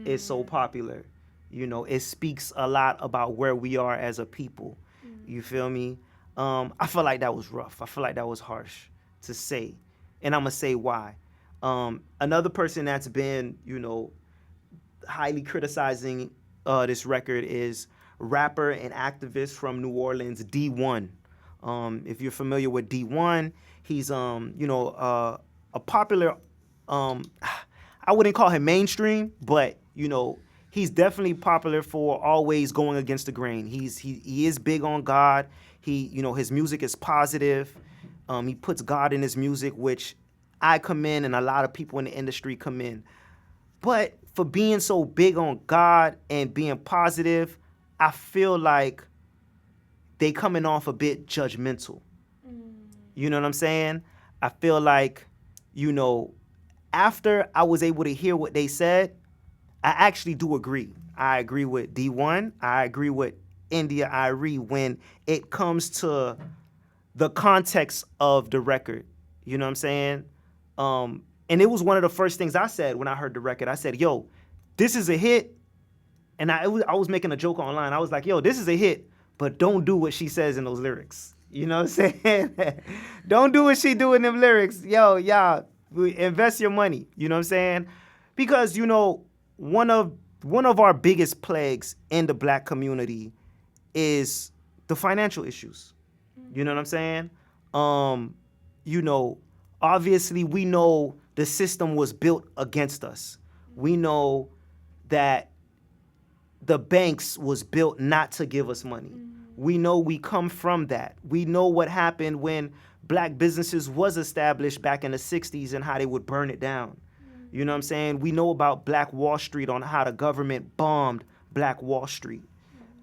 is so popular. It speaks a lot about where we are as a people. You feel me? I feel like that was rough. I feel like that was harsh to say. And I'm going to say why. Another person that's been, highly criticizing this record is rapper and activist from New Orleans, D1. If you're familiar with D1, he's a popular, I wouldn't call him mainstream, but he's definitely popular for always going against the grain. He is big on God. His music is positive. He puts God in his music, which I commend and a lot of people in the industry commend. But for being so big on God and being positive, I feel like they coming off a bit judgmental. You know what I'm saying? I feel like, after I was able to hear what they said, I actually do agree. I agree with D1. I agree with India Irie when it comes to the context of the record. You know what I'm saying? And it was one of the first things I said when I heard the record. I said, yo, this is a hit. And I was making a joke online. I was like, yo, this is a hit, but don't do what she says in those lyrics. You know what I'm saying? Don't do what she do in them lyrics. Yo, y'all, invest your money. You know what I'm saying? Because, one of our biggest plagues in the black community is the financial issues. You know what I'm saying? Obviously we know the system was built against us. We know that the banks was built not to give us money. We know we come from that. We know what happened when black businesses was established back in the 60s and how they would burn it down. You know what I'm saying? We know about Black Wall Street, on how the government bombed Black Wall Street.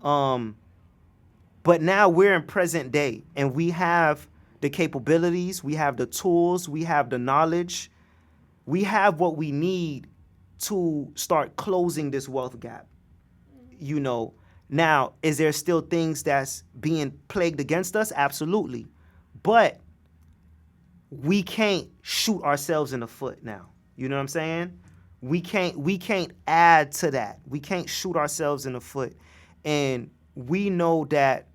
But now we're in present day, and we have the capabilities, we have the tools, we have the knowledge, we have what we need to start closing this wealth gap. Now, is there still things that's being plagued against us? Absolutely. But we can't shoot ourselves in the foot now. You know what I'm saying? We can't add to that. We can't shoot ourselves in the foot. And we know that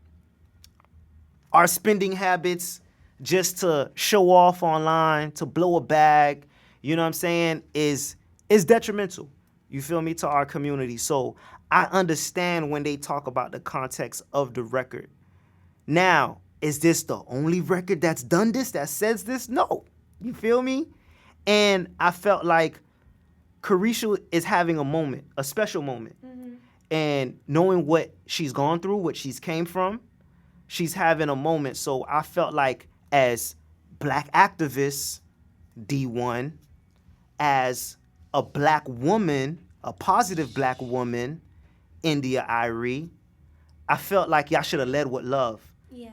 our spending habits, just to show off online, to blow a bag, you know what I'm saying, is detrimental. You feel me? To our community. So I understand when they talk about the context of the record. Now, is this the only record that's done this, that says this? No. You feel me? And I felt like Carisha is having a moment, a special moment. And knowing what she's gone through, what she's came from, she's having a moment. So I felt like, as black activists, D1, as a black woman, a positive black woman, India Irie, I felt like y'all should have led with love. Yeah.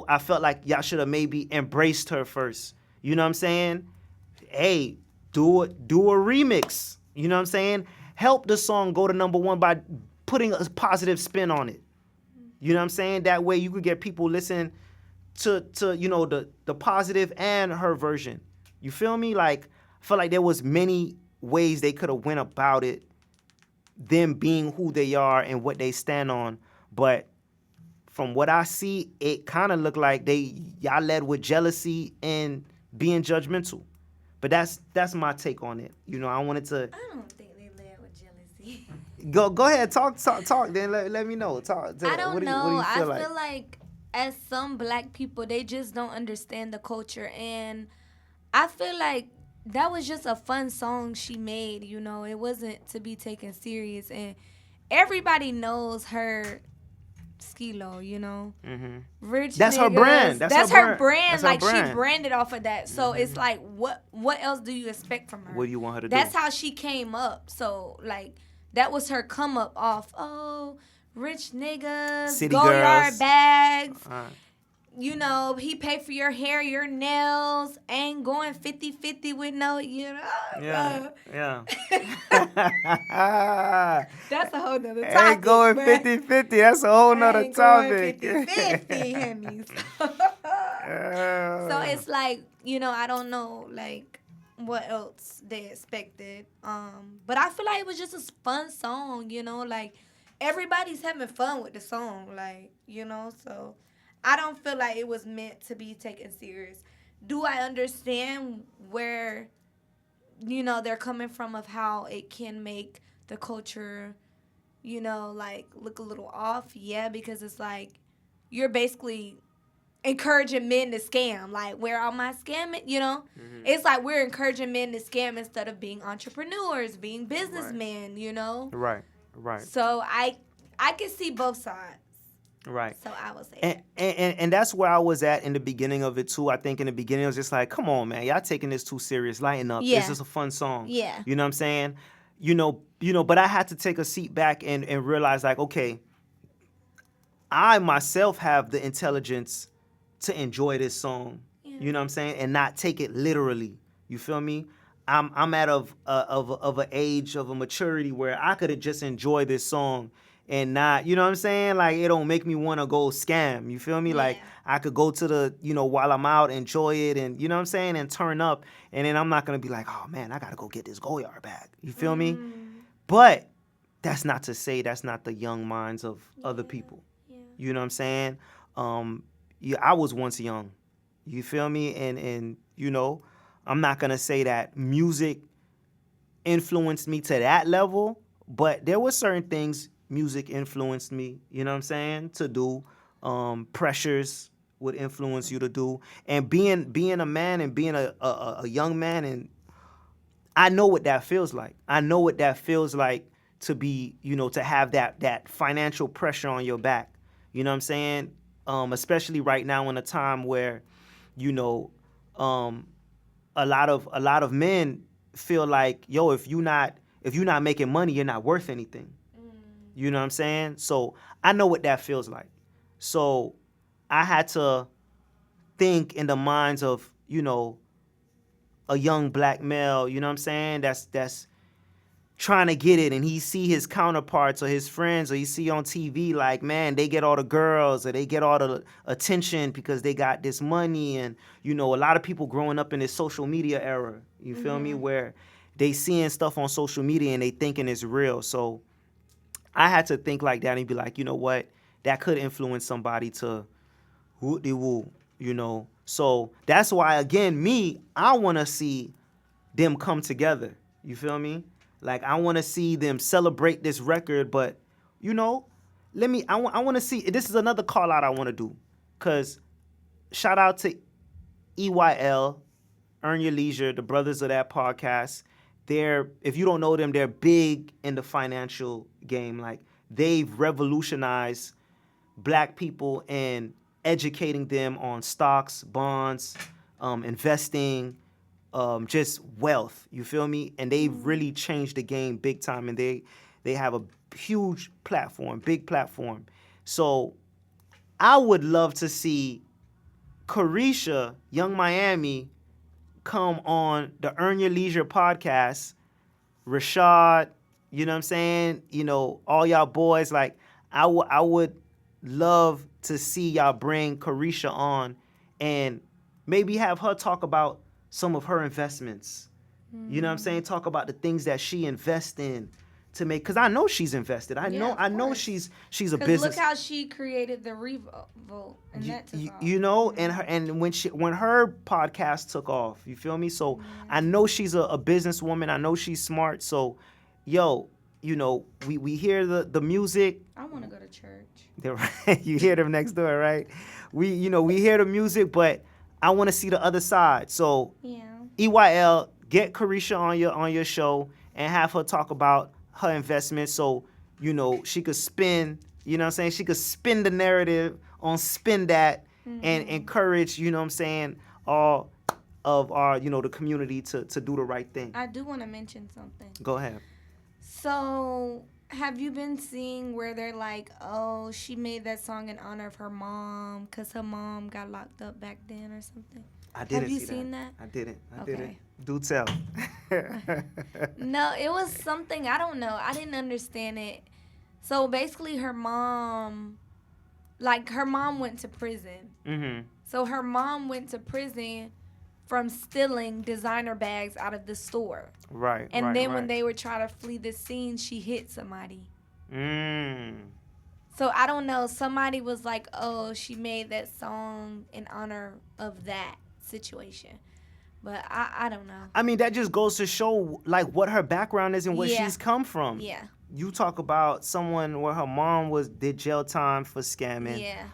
I felt like y'all should have maybe embraced her first. You know what I'm saying? Hey, do a remix. You know what I'm saying? Help the song go to #1 by putting a positive spin on it. You know what I'm saying? That way you could get people listening to the positive and her version. You feel me? Like, I feel like there was many ways they could have went about it, them being who they are and what they stand on. But from what I see, it kind of looked like y'all led with jealousy and being judgmental. But that's my take on it. I wanted to. I don't think they led with jealousy. Go ahead, talk. Then let me know. Talk. I don't know. What do you feel I feel like as some black people, they just don't understand the culture, and I feel like that was just a fun song she made. It wasn't to be taken serious, and everybody knows her Skilo, Rich That's niggas. her brand. That's her brand. That's her Like, brand. she branded off of that. So it's like, what else do you expect from her? What do you want her to do? That's how she came up. So, like, that was her come up off, rich niggas, City go girls. yard bags. he paid for your hair, your nails, ain't going 50-50 with no, Yeah, yeah. That's a whole nother Ain't topic, going bruh. 50-50. That's a whole nother Ain't going topic. 50-50, honey. So Uh, it's like, I don't know, like, what else they expected. But I feel like it was just a fun song, like, everybody's having fun with the song, like, so I don't feel like it was meant to be taken serious. Do I understand where, they're coming from of how it can make the culture, like, look a little off? Yeah, because it's like you're basically encouraging men to scam. Like, where am I scamming? mhm. It's like we're encouraging men to scam instead of being entrepreneurs, being Right, businessmen. right, right, So I can see both sides. right. So I would say And, that. and that's where I was at in the beginning of it too. I think in the beginning it was just like, come on, man, y'all taking this too serious. Lighten up. It's Yeah. just a fun song. Yeah. You know what I'm saying? But I had to take a seat back and realize like, okay, I myself have the intelligence to enjoy this song. Yeah. You know what I'm saying? And not take it literally. You feel me? I'm at of an age of a maturity where I could just enjoy this song and not, you know what I'm saying? Like it don't make me want to go scam. You feel me? Like Yeah. I could go to the, while I'm out, enjoy it and you know what I'm saying, and turn up and then I'm not gonna be like, oh man, I gotta go get this Goyard back. You feel me? But that's not to say that's not the young minds of other people. Yeah. You know what I'm saying? Yeah, I was once young. You feel me? And I'm not gonna say that music influenced me to that level, but there were certain things music influenced me. You know what I'm saying? To do. Pressures would influence you to do, and being a man and being a young man, and I know what that feels like. I know what that feels like to be, to have that financial pressure on your back. You know what I'm saying? Especially right now in a time where, you know, um, a lot of men feel like, yo, if you're not making money, you're not worth anything. You know what I'm saying? So I know what that feels like. So I had to think in the minds of, a young black male, you know what I'm saying? That's trying to get it, and he see his counterparts or his friends, or you see on TV like, man, they get all the girls or they get all the attention because they got this money. And a lot of people growing up in this social media era, you feel me, where they seeing stuff on social media and they thinking it's real. So I had to think like that and be like, you know what, that could influence somebody to woo de woo, so that's why, again, I want to see them come together. You feel me? Like I want to see them celebrate this record, but you know, I want to see. This is another call out I want to do, cause shout out to EYL, Earn Your Leisure, the brothers of that podcast. If you don't know them, they're big in the financial game. Like they've revolutionized black people and educating them on stocks, bonds, investing, just wealth. You feel me? And they've really changed the game big time. And they have a huge platform, big platform. So I would love to see Carisha, Young Miami, come on the Earn Your Leisure podcast. Rashad, you know what I'm saying? All y'all boys, like I would love to see y'all bring Carisha on and maybe have her talk about some of her investments. You know what I'm saying? Talk about the things that she invests in to make, because I know she's invested. I Yeah, know of I know course. she's a Because look business. how she created the Revolt, and that took off. And when her podcast took off, you feel me? So I know she's a businesswoman. I know she's smart. So, yo, we hear the music. I want to go to church. You hear them next door, right? We hear the music, but I want to see the other side. So Yeah. EYL, get Carisha on your show and have her talk about her investments, so she could spin. You know what I'm saying? She could spin the narrative on spin that and encourage. You know what I'm saying? All of our the community to do the right thing. I do want to mention something. Go ahead. So Have you been seeing where they're like, oh, she made that song in honor of her mom because her mom got locked up back then or something? I Have didn't you see that. seen that? I didn't. I didn't. Okay. Do tell. No, it was something, I don't know. I didn't understand it. So basically, her mom went to prison. Mhm. So her mom went to prison from stealing designer bags out of the store. Right. And Right. then when Right. they were trying to flee the scene, she hit somebody. Mm. So I don't know. Somebody was like, "Oh, she made that song in honor of that situation," but I don't know. I mean, that just goes to show like what her background is and where Yeah, she's come from. yeah, You talk about someone where her mom did jail time for scamming. yeah,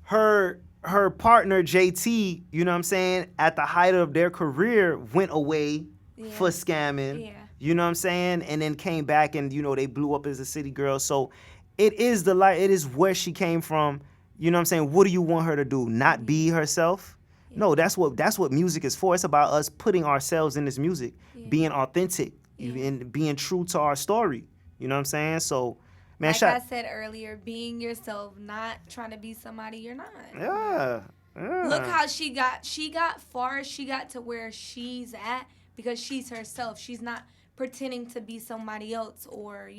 Her partner JT, you know what I'm saying, at the height of their career went away for yeah, scamming. yeah, You know what I'm saying? And then came back and they blew up as a city girl. So it is it is where she came from. You know what I'm saying? What do you want her to do? Not be herself? yeah, No, that's what music is for. It's about us putting ourselves in this music, yeah, being authentic, yeah. and being true to our story. You know what I'm saying? So, man, Like I shot. said earlier, being yourself, not trying to be somebody you're not. Yeah. Look Yeah. how she got far. She got to where she's at because she's herself. She's not pretending to be somebody else or.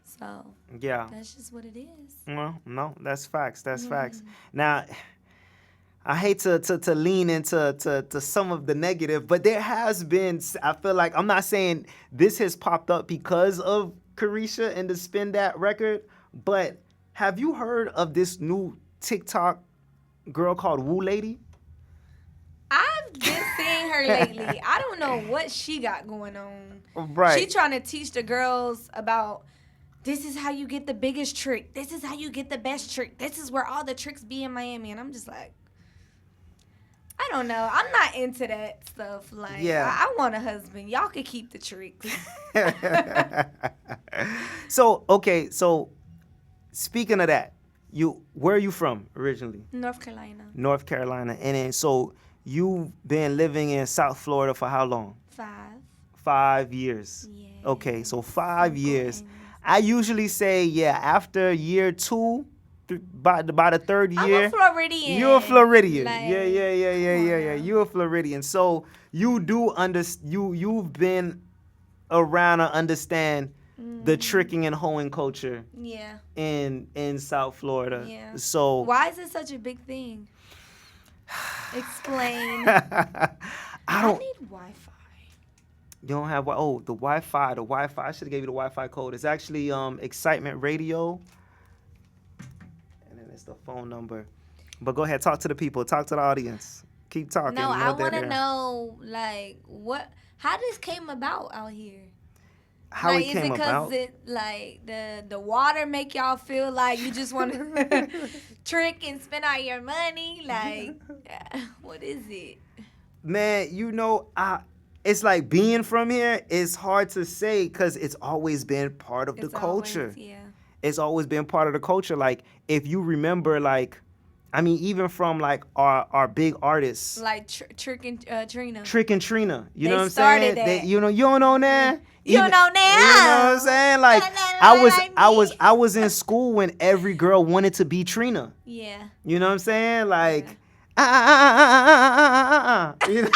So Yeah. that's just what it is. Well, no, that's facts. That's facts. Now, I hate to lean into to some of the negative, but there has been. I feel like I'm not saying this has popped up because of Carisha and the Spin That record, but have you heard of this new TikTok girl called Woo Lady? I've been seeing her lately. I don't know what she got going on. She Right. trying to teach the girls about this is how you get the biggest trick. This is how you get the best trick. This is where all the tricks be in Miami. And I'm just like, I don't know. I'm not into that stuff. Like, Yeah. I want a husband. Y'all can keep the tricks. So okay, so speaking of that, where are you from originally? North Carolina. North Carolina, and then so you've been living in South Florida for how long? 5. 5 years. Yeah. Okay, so 5 years. Cinco años. I usually say after year 2, by the third I'm year. a Floridian. You're a Floridian. Like, Yeah. now. You're a Floridian. So you do you've been around and understand the tricking and hoeing culture Yeah. in South Florida. Yeah. So Why is it such a big thing? Explain. I I don't. need Wi-Fi. You don't have the Wi-Fi. The Wi-Fi. I should have gave you the Wi-Fi code. It's actually Excitement Radio, and then it's the phone number. But go ahead, talk to the people, talk to the audience. Keep talking. No, you I they're want to there. know like how this came about out here. How Like, it is came it because about. The water make y'all feel like you just want to trick and spend all your money? Like, what is it? Man, it's like being from here. It's hard to say because it's always been part of the It's culture. always, yeah. It's always been part of the culture. Like if you remember, like I mean, even from like our big artists, Like Trick and Trina. Trick and Trina. You They know what I'm started saying? that. You don't know that. You don't know now. You know what I'm saying? Like Like I was in school when every girl wanted to be Trina. Yeah. You know what I'm saying? Like, You know?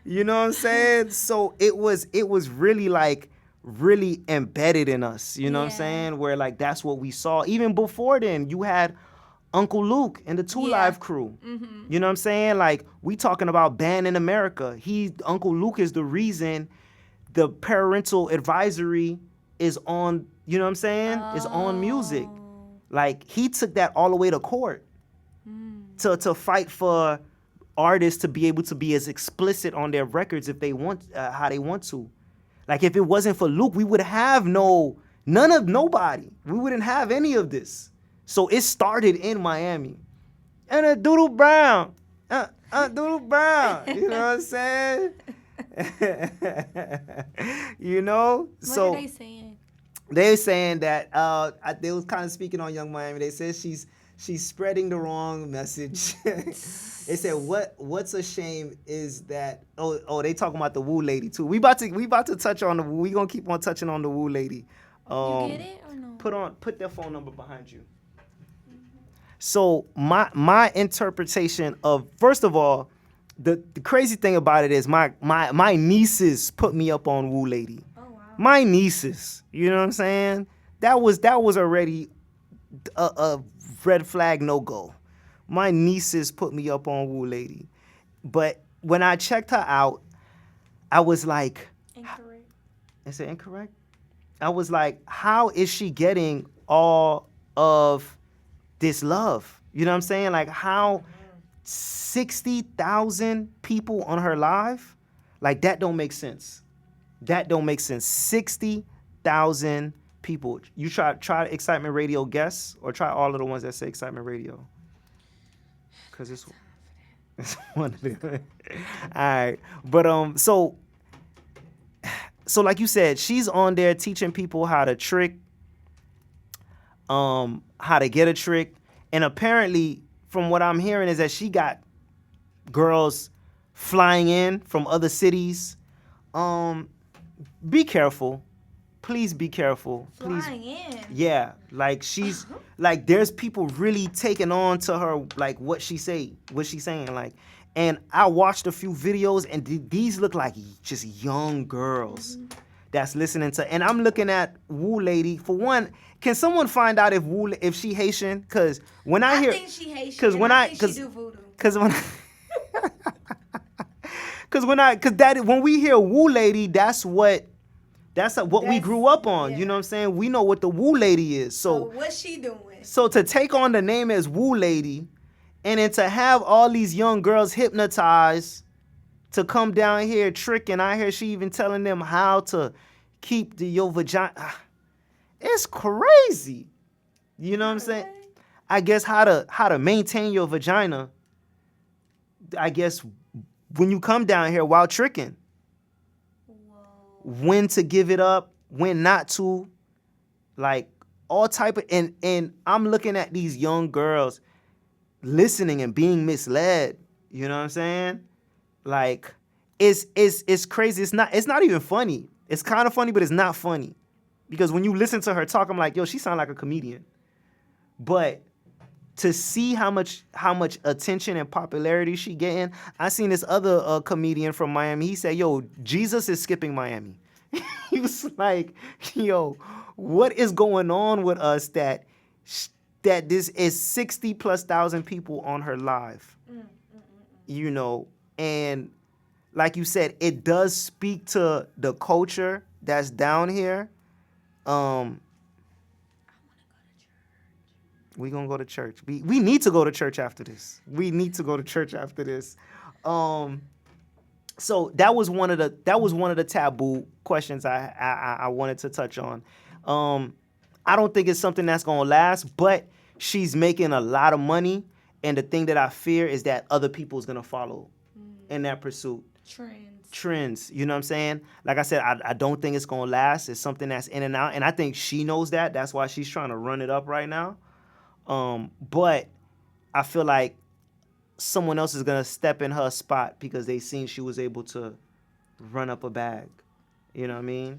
You know what I'm saying? So it was really like really embedded in us. You know what I'm Yeah. saying? Where like that's what we saw. Even before then, you had Uncle Luke and the Two Yeah. Live Crew. You know what I'm saying? Like we talking about Band in America. Uncle Luke is the reason the parental advisory is on. You know what I'm saying? Is on music. Oh. Like he took that all the way to court to fight for artists to be able to be as explicit on their records if they want how they want to. Like if it wasn't for Luke, we would have nobody. We wouldn't have any of this. So it started in Miami. And a Doodle Brown. Doodle Brown. You know what I'm saying? You know? What are they saying? They're saying that they was kind of speaking on Young Miami. They said she's She's spreading the wrong message. It said, what's a shame is that they talking about the Woo lady too. We about to touch on the Woo. We gonna keep on touching on the Woo lady. You get it or no? Put their phone number behind you. So my interpretation of, first of all, the crazy thing about it is my nieces put me up on Woo lady. Oh wow. My nieces, you know what I'm saying? That was already a red flag no go. My nieces put me up on Woo lady, but when I checked her out, I was like, Incorrect. is it incorrect? I was like, how is she getting all of this love? You know what I'm saying? Like, how 60,000 people on her live? Like, that don't make sense. That don't make sense. 60,000 people. You try Excitement Radio guests, or try all of the ones that say Excitement Radio. Because it's one of them. All right. But so like you said, she's on there teaching people how to trick, how to get a trick. And apparently, from what I'm hearing, is that she got girls flying in from other cities. Be careful. Please be careful. Please. Flying in. Yeah, like she's like, there's people really taking on to her, like what she's saying, like. And I watched a few videos, and these look like just young girls that's listening to. And I'm looking at Woo lady. For one, can someone find out if she Haitian? Because when I hear, think she Haitian. Because when I, think she do voodoo. because when when we hear Woo lady, that's what we grew up on. Yeah. You know what I'm saying? We know what the Woo lady is. So what's she doing? So to take on the name as Woo lady, and then to have all these young girls hypnotized to come down here tricking. I hear she even telling them how to keep your vagina. It's crazy. You know what I'm saying? I guess how to maintain your vagina. I guess when you come down here while tricking. Whoa. When to give it up, when not to. Like all type of, and I'm looking at these young girls listening and being misled. You know what I'm saying? Like it's crazy. It's not even funny. It's kind of funny, but it's not funny. Because when you listen to her talk, I'm like, yo, she sound like a comedian. But to see how much attention and popularity she getting, I seen this other comedian from Miami. He said, yo, Jesus is skipping Miami. He was like, yo, what is going on with us that this is 60 plus thousand people on her live? You know, and like you said, it does speak to the culture that's down here. We gonna go to church. We need to go to church after this. So that was one of the taboo questions I wanted to touch on. I don't think it's something that's gonna last, but she's making a lot of money, and the thing that I fear is that other people's gonna follow in that pursuit. Trends, you know what I'm saying? Like I said, I don't think it's gonna last. It's something that's in and out, and I think she knows that. That's why she's trying to run it up right now. But I feel like someone else is gonna step in her spot because they seen she was able to run up a bag. You know what I mean?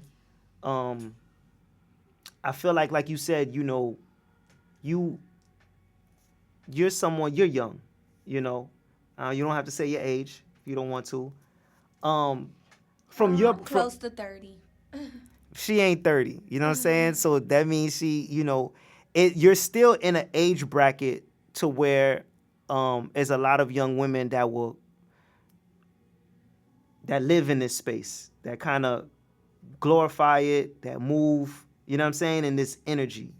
I feel like you said, you know, you're young, you know. You don't have to say your age if you don't want to. I'm close to 30. She ain't 30, you know what I'm saying? So that means she, you know, you're still in an age bracket to where there's a lot of young women that live in this space, that kind of glorify it, that move, you know what I'm saying, in this energy.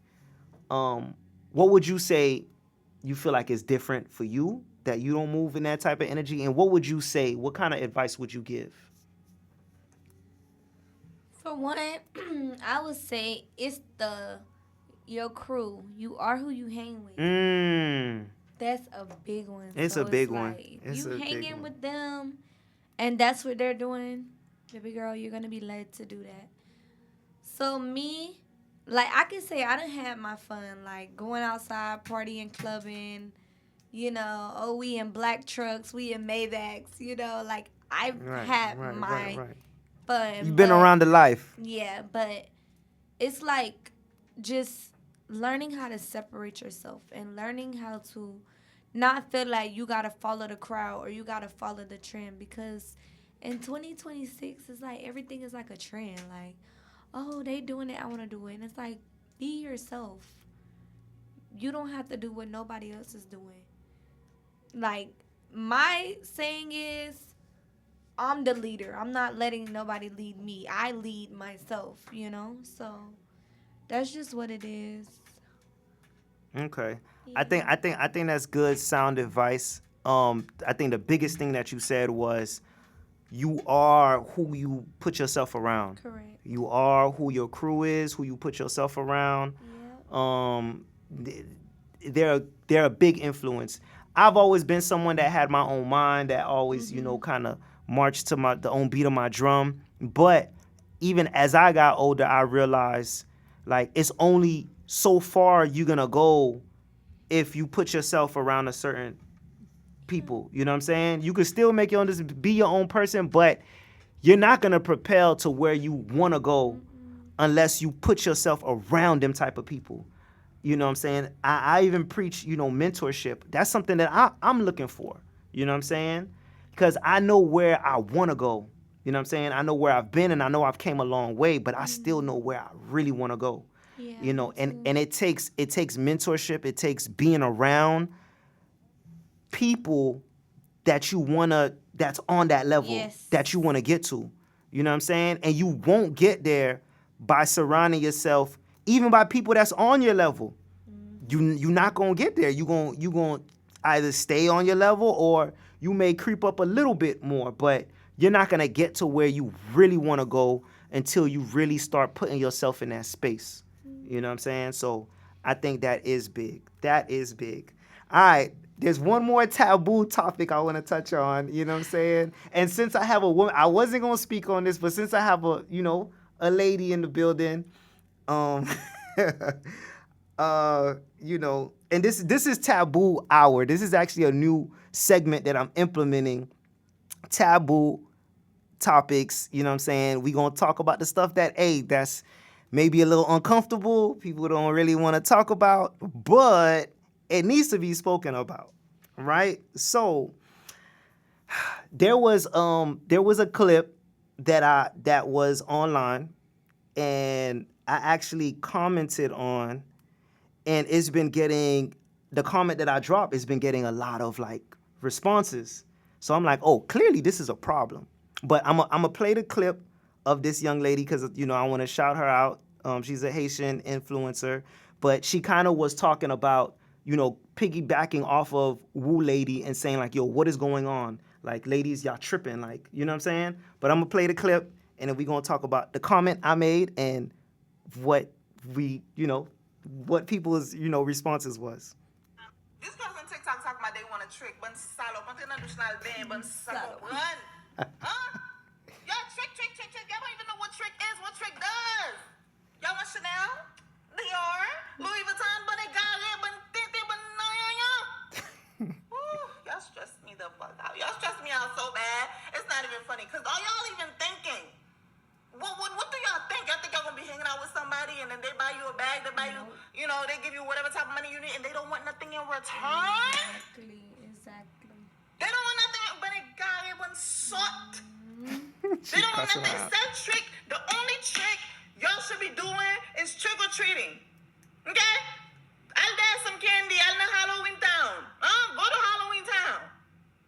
What would you say you feel like is different for you, that you don't move in that type of energy? And what would you say, what kind of advice would you give? For one, I would say it's your crew. You are who you hang with. That's a big one. It's a big one. If you hanging with them and that's what they're doing, baby girl, you're going to be led to do that. So me, like I can say I done had my fun, like going outside, partying, clubbing. You know, oh, we in black trucks, we in Maybachs. You know, like I've Right, had right, right, my right. fun, You've been but around the life. yeah, but it's like just learning how to separate yourself and learning how to not feel like you gotta follow the crowd or you gotta follow the trend because in 2026 it's like everything is like a trend. Like, oh, they doing it, I want to do it. And it's like, be yourself. You don't have to do what nobody else is doing. Like, my saying is, I'm the leader. I'm not letting nobody lead me. I lead myself, you know? So that's just what it is. Okay. I think Yeah. I think I think that's good sound advice. I think the biggest thing that you said was you are who you put yourself around. Correct. You are who your crew is, who you put yourself around. Yep. Um, th- they're a big influence. I've always been someone that had my own mind, that always Mm-hmm. kind of marched to my the own beat of my drum. But even as I got older, I realized like it's only so far you're gonna go if you put yourself around a certain Yeah. people. You know what I'm saying? You can still make your own, be your own person, but you're not gonna propel to where you wanna go Mm-mm. unless you put yourself around them type of people. You know what I'm saying? I even preach, mentorship. That's something that I'm looking for. You know what I'm saying? Because I know where I wanna go. You know what I'm saying? I know where I've been and I know I've came a long way, but I still know Mm-hmm. where I really wanna go. Yeah, You me know, and, too. and it takes mentorship, it takes being around people that you wanna that's on that level that you Yes. wanna get to. You know what I'm saying? And you won't get there by surrounding yourself even by people that's on your level. Mm-hmm. You're not gonna get there. You gonna either stay on your level or you may creep up a little bit more, but you're not gonna get to where you really wanna go until you really start putting yourself in that space. You know what I'm saying? So I think that is big. That is big. All right. There's one more taboo topic I want to touch on. You know what I'm saying? And since I have a woman, I wasn't gonna speak on this, but since I have a lady in the building, um, and this is taboo hour. This is actually a new segment that I'm implementing. Taboo topics, you know what I'm saying? We gonna talk about the stuff that, hey, that's maybe a little uncomfortable. People don't really want to talk about, but it needs to be spoken about, right? So there was a clip that was online, and I actually commented on, and it's been getting the comment that I dropped has been getting a lot of like responses. So I'm like, oh, clearly this is a problem. But I'm gonna play the clip of this young lady because I want to shout her out. She's a Haitian influencer, but she kind of was talking about piggybacking off of Woo Lady and saying like, yo, what is going on? Like, ladies, y'all tripping, like, you know what I'm saying? But I'm gonna play the clip and then we're gonna talk about the comment I made and what we, what people's, responses was. This girls on TikTok talking about they want a trick. Ban salop. An tre nan douchnal ben. Ban salop. Run. Huh? Y'all trick. Y'all don't even know what trick is, what trick does. Y'all want Chanel? Dior? Louis Vuitton? Ban Egare? Ban Tete? Ban Naya? Y'all stress me the fuck out. Y'all stress me out so bad. It's not even funny. Because are y'all even thinking? What do y'all think? Y'all think y'all gonna be hanging out with somebody and then they buy you a bag, they buy you, they give you whatever type of money you need and they don't want nothing in return? Exactly. Exactly. They don't want nothing but it got it one sort. She They don't want cussing nothing. her out. That trick, the only trick y'all should be doing is trick or treating. Okay? I'll dance some candy, I'll know Halloween town. Go to Halloween town.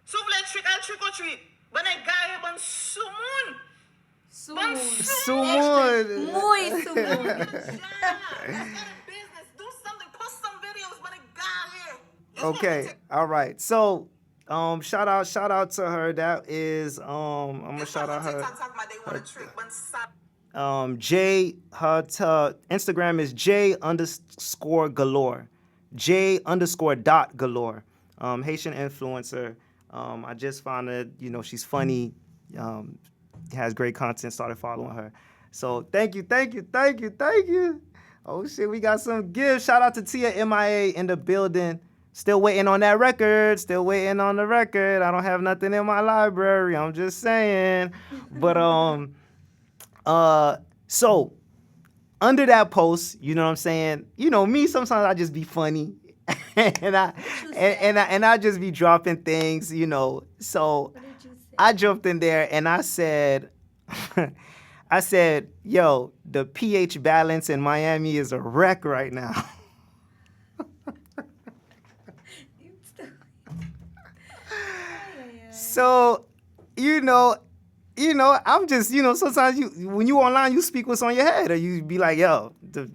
Souffle trick, I'll trick or treat. But I got it one soon. One Soon. Extra. Sumun. Muy soon. Let's get a business. Do something. Post some videos, but it got it. This one Okay, take all right. So, shout out to her. That is, I'm gonna this shout one out her. TikTok talking about they want a trick. One stop. J her Instagram is J underscore galore, J underscore dot galore. Haitian influencer. I just found her. She's funny. Has great content. Started following her. So thank you. Oh shit, we got some gifts. Shout out to Tia MIA in the building. Still waiting on that record. Still waiting on the record. I don't have nothing in my library. I'm just saying. But so under that post, you know what I'm saying? You know me, sometimes I just be funny. and I just be dropping things, you know. So What did you say? I jumped in there and I said I said, yo, the pH balance in Miami is a wreck right now. You stupid. So, I'm just, sometimes when you online, you speak what's on your head, or you be like, yo, the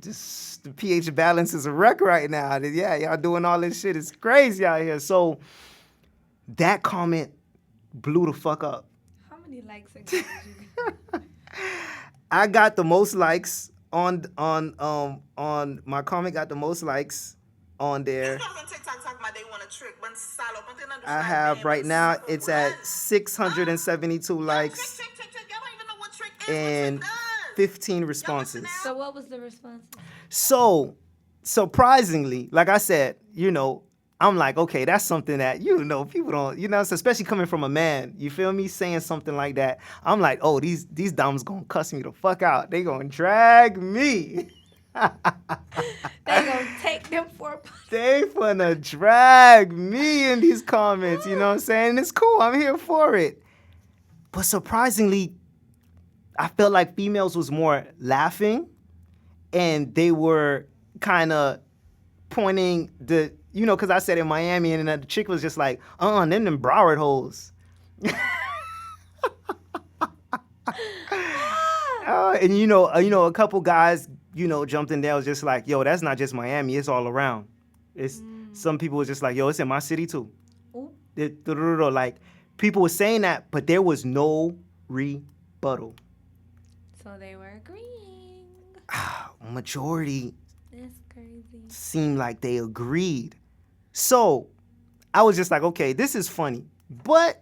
pH balance is a wreck right now. Yeah, y'all doing all this shit. It's crazy out here. So that comment blew the fuck up. How many likes did you get? I got the most likes on my comment. Got the most likes on there. I have right now. It's at 672 likes and 15 responses. So what was the response? So surprisingly, like I said, I'm like, okay, that's something that, people don't, especially coming from a man, you feel me, saying something like that. I'm like, oh, these dumbs gonna cuss me the fuck out. They gonna drag me. They gonna take them for They finna drag me in these comments, you know what I'm saying? It's cool, I'm here for it. But surprisingly, I felt like females was more laughing, and they were kind of pointing because I said in Miami, and then the chick was just like, them Broward hoes. And a couple guys, jumped in there, was just like, yo, that's not just Miami, it's all around. It's some people was just like, yo, it's in my city too. Like, people were saying that, but there was no rebuttal. So they were agreeing. Majority That's crazy. seemed like they agreed. So I was just like, okay, this is funny, but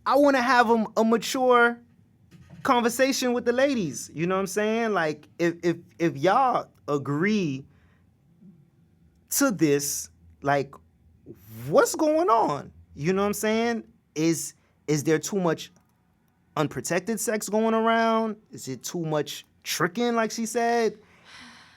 I want to have a mature conversation with the ladies. You know what I'm saying? Like, if y'all agree to this, like, what's going on? You know what I'm saying? Is there too much unprotected sex going around? Is it too much tricking, like she said?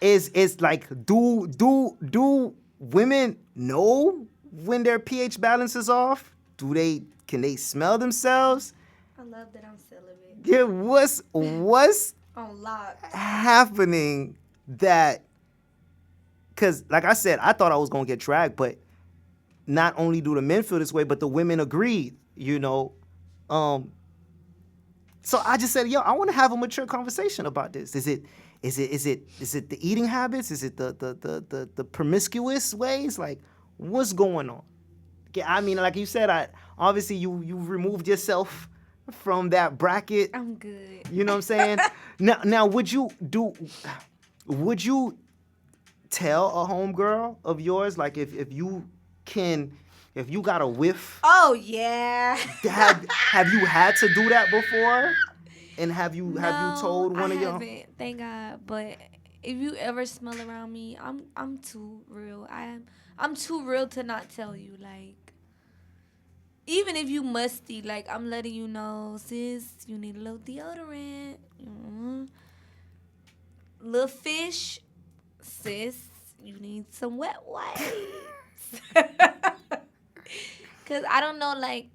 Is like, do women know when their pH balance is off? Can they smell themselves? I love that I'm celibate. Yeah, what's On lock. happening that? Because, like I said, I thought I was gonna get dragged, but not only do the men feel this way, but the women agreed. So I just said, yo, I want to have a mature conversation about this. Is it the eating habits? Is it the promiscuous ways? Like, what's going on? I mean, like you said, obviously you removed yourself from that bracket. I'm good. You know what I'm saying? Now, would you tell a homegirl of yours, like, if you got a whiff? Oh yeah. Have you had to do that before? And have you told one of your? haven't, thank God. But if you ever smell around me, I'm too real. I'm too real to not tell you. Like, even if you musty, like, I'm letting you know, sis, you need a little deodorant. Little fish, sis, you need some wet wipes. Cause I don't know, like,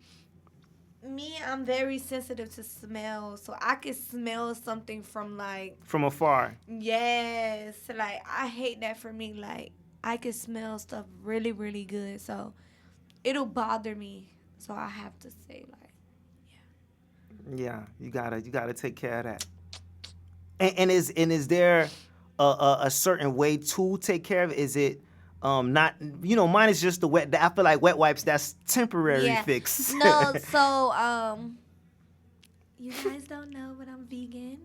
me, I'm very sensitive to smell, so I can smell something from afar. Yes, like, I hate that for me. Like, I can smell stuff really, really good, so it'll bother me. So I have to say, like, yeah, you gotta take care of that. And is there a certain way to take care of it? Is it not, mine is just the wet. I feel like wet wipes, that's temporary fix. No, so you guys don't know, but I'm vegan.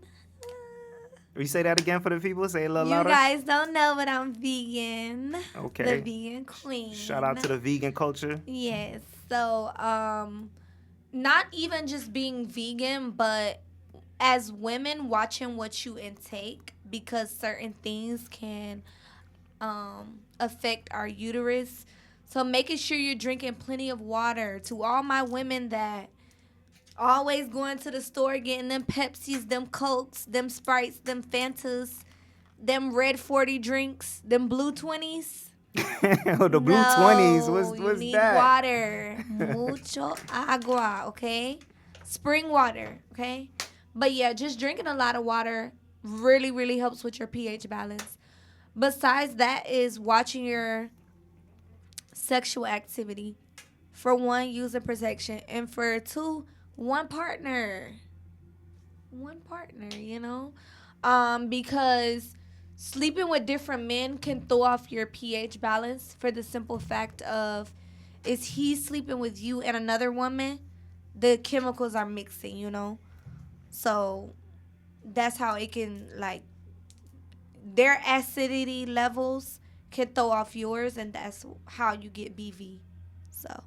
You say that again for the people? Say it a little You louder. guys don't know, but I'm vegan. Okay. The vegan queen. Shout out to the vegan culture. Yes. So, not even just being vegan, but as women, watching what you intake, because certain things can affect our uterus. So making sure you're drinking plenty of water. To all my women that always going to the store getting them Pepsis, them Cokes, them Sprites, them Fantas, them Red 40 drinks, them Blue 20s. The blue 20s. No, you What's need that? water. Mucho agua, okay? Spring water, okay? But yeah, just drinking a lot of water really, really helps with your pH balance. Besides that is watching your sexual activity. For one, using protection. And for two, one partner. One partner, because sleeping with different men can throw off your pH balance for the simple fact of is he sleeping with you and another woman, the chemicals are mixing. So that's how it can, like, their acidity levels can throw off yours, and that's how you get BV. So,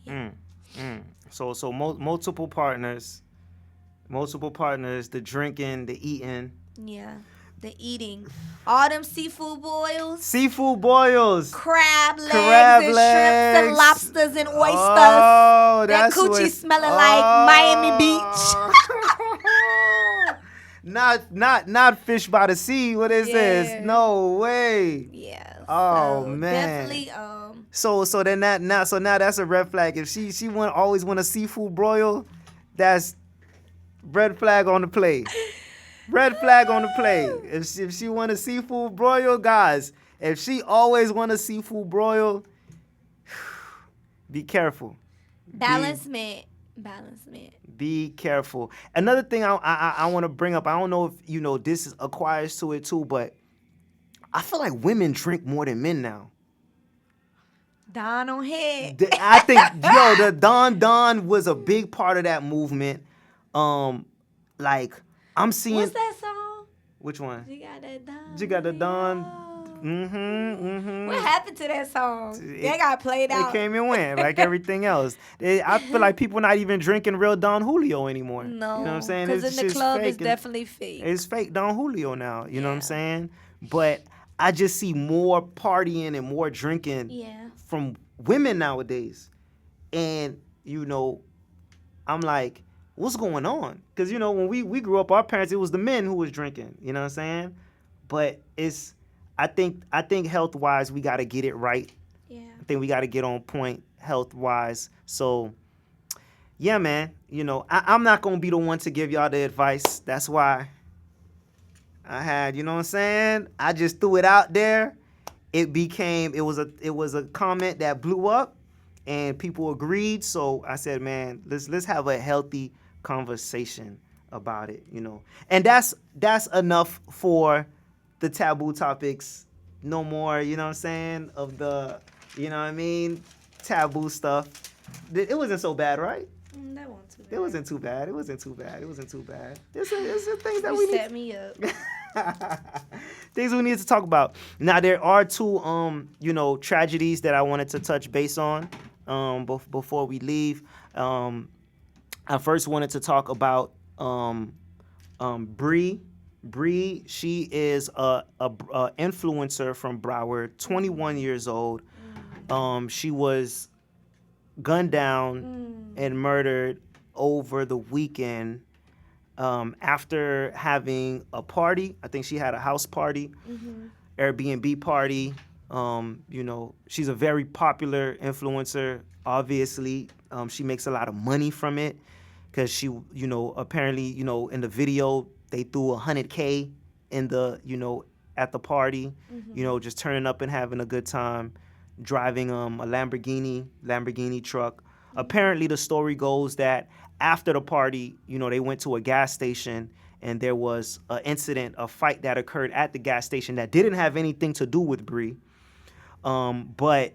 yeah. Mm, mm. So multiple partners, the drinking, the eating. Yeah. The eating. All them seafood boils, Seafood boils. crab legs, Crab and shrimps and legs. lobsters and oysters. Oh, that that's coochie what's- smelling like Miami Beach. not fish by the sea. What is Yeah. this? No way. Yeah. Oh, so man. Definitely. So then now that's a red flag. If she always want a seafood broil, that's red flag on the play. Red flag on the play. If she want a seafood broil, guys, if she always want a seafood broil, be careful. Balancement. Be careful. Another thing I want to bring up, I don't know if this acquires to it too, but I feel like women drink more than men now. Don on head. I think the Don was a big part of that movement. Like I'm seeing. What's that song? Which one? You got that Don. You got the Don. Mm-hmm. What happened to that song? They got played out. It came and went like everything else. I feel like people not even drinking real Don Julio anymore. No, you know what I'm saying? because in the just club fake it's definitely fake. It's fake Don Julio now. You know what I'm saying? But I just see more partying and more drinking from women nowadays, and I'm like, what's going on? Because when we grew up, our parents, it was the men who was drinking. You know what I'm saying? But I think health wise we got to get it right. Yeah. I think we got to get on point health wise. So yeah, man. I'm not gonna be the one to give y'all the advice. That's why I had, what I'm saying? I just threw it out there. It was a comment that blew up and people agreed. So I said, man, let's have a healthy conversation about it, And that's enough for the taboo topics. No more, you know what I'm saying, of the, taboo stuff. It wasn't so bad, right? That wasn't too bad. It wasn't too bad. It's things that You we need. set me up. Things we need to talk about. Now there are two tragedies that I wanted to touch base on before we leave. I first wanted to talk about Bree. Bree, she is a influencer from Broward, 21 years old. She was gunned down and murdered over the weekend after having a party. I think she had a house party, Airbnb party. She's a very popular influencer, obviously. She makes a lot of money from it because she, apparently, in the video, they threw $100K in the, at the party, just turning up and having a good time, driving a Lamborghini truck. Apparently, the story goes that after the party, they went to a gas station and there was an incident, a fight that occurred at the gas station that didn't have anything to do with Bree. But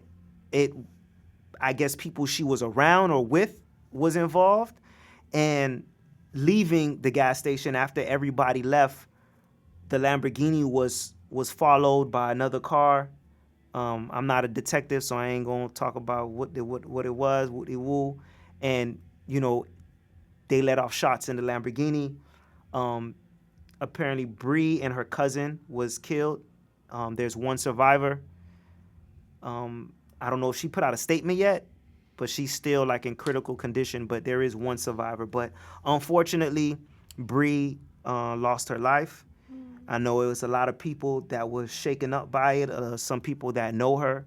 I guess people she was around or with was involved, and leaving the gas station after everybody left, the Lamborghini was followed by another car. I'm not a detective, so I ain't gonna talk about what it was, and they let off shots in the Lamborghini. Um, apparently, Bree and her cousin was killed. There's one survivor. I don't know if she put out a statement yet, but she's still like in critical condition. But there is one survivor. But unfortunately, Bree lost her life. I know it was a lot of people that was shaken up by it. Some people that know her,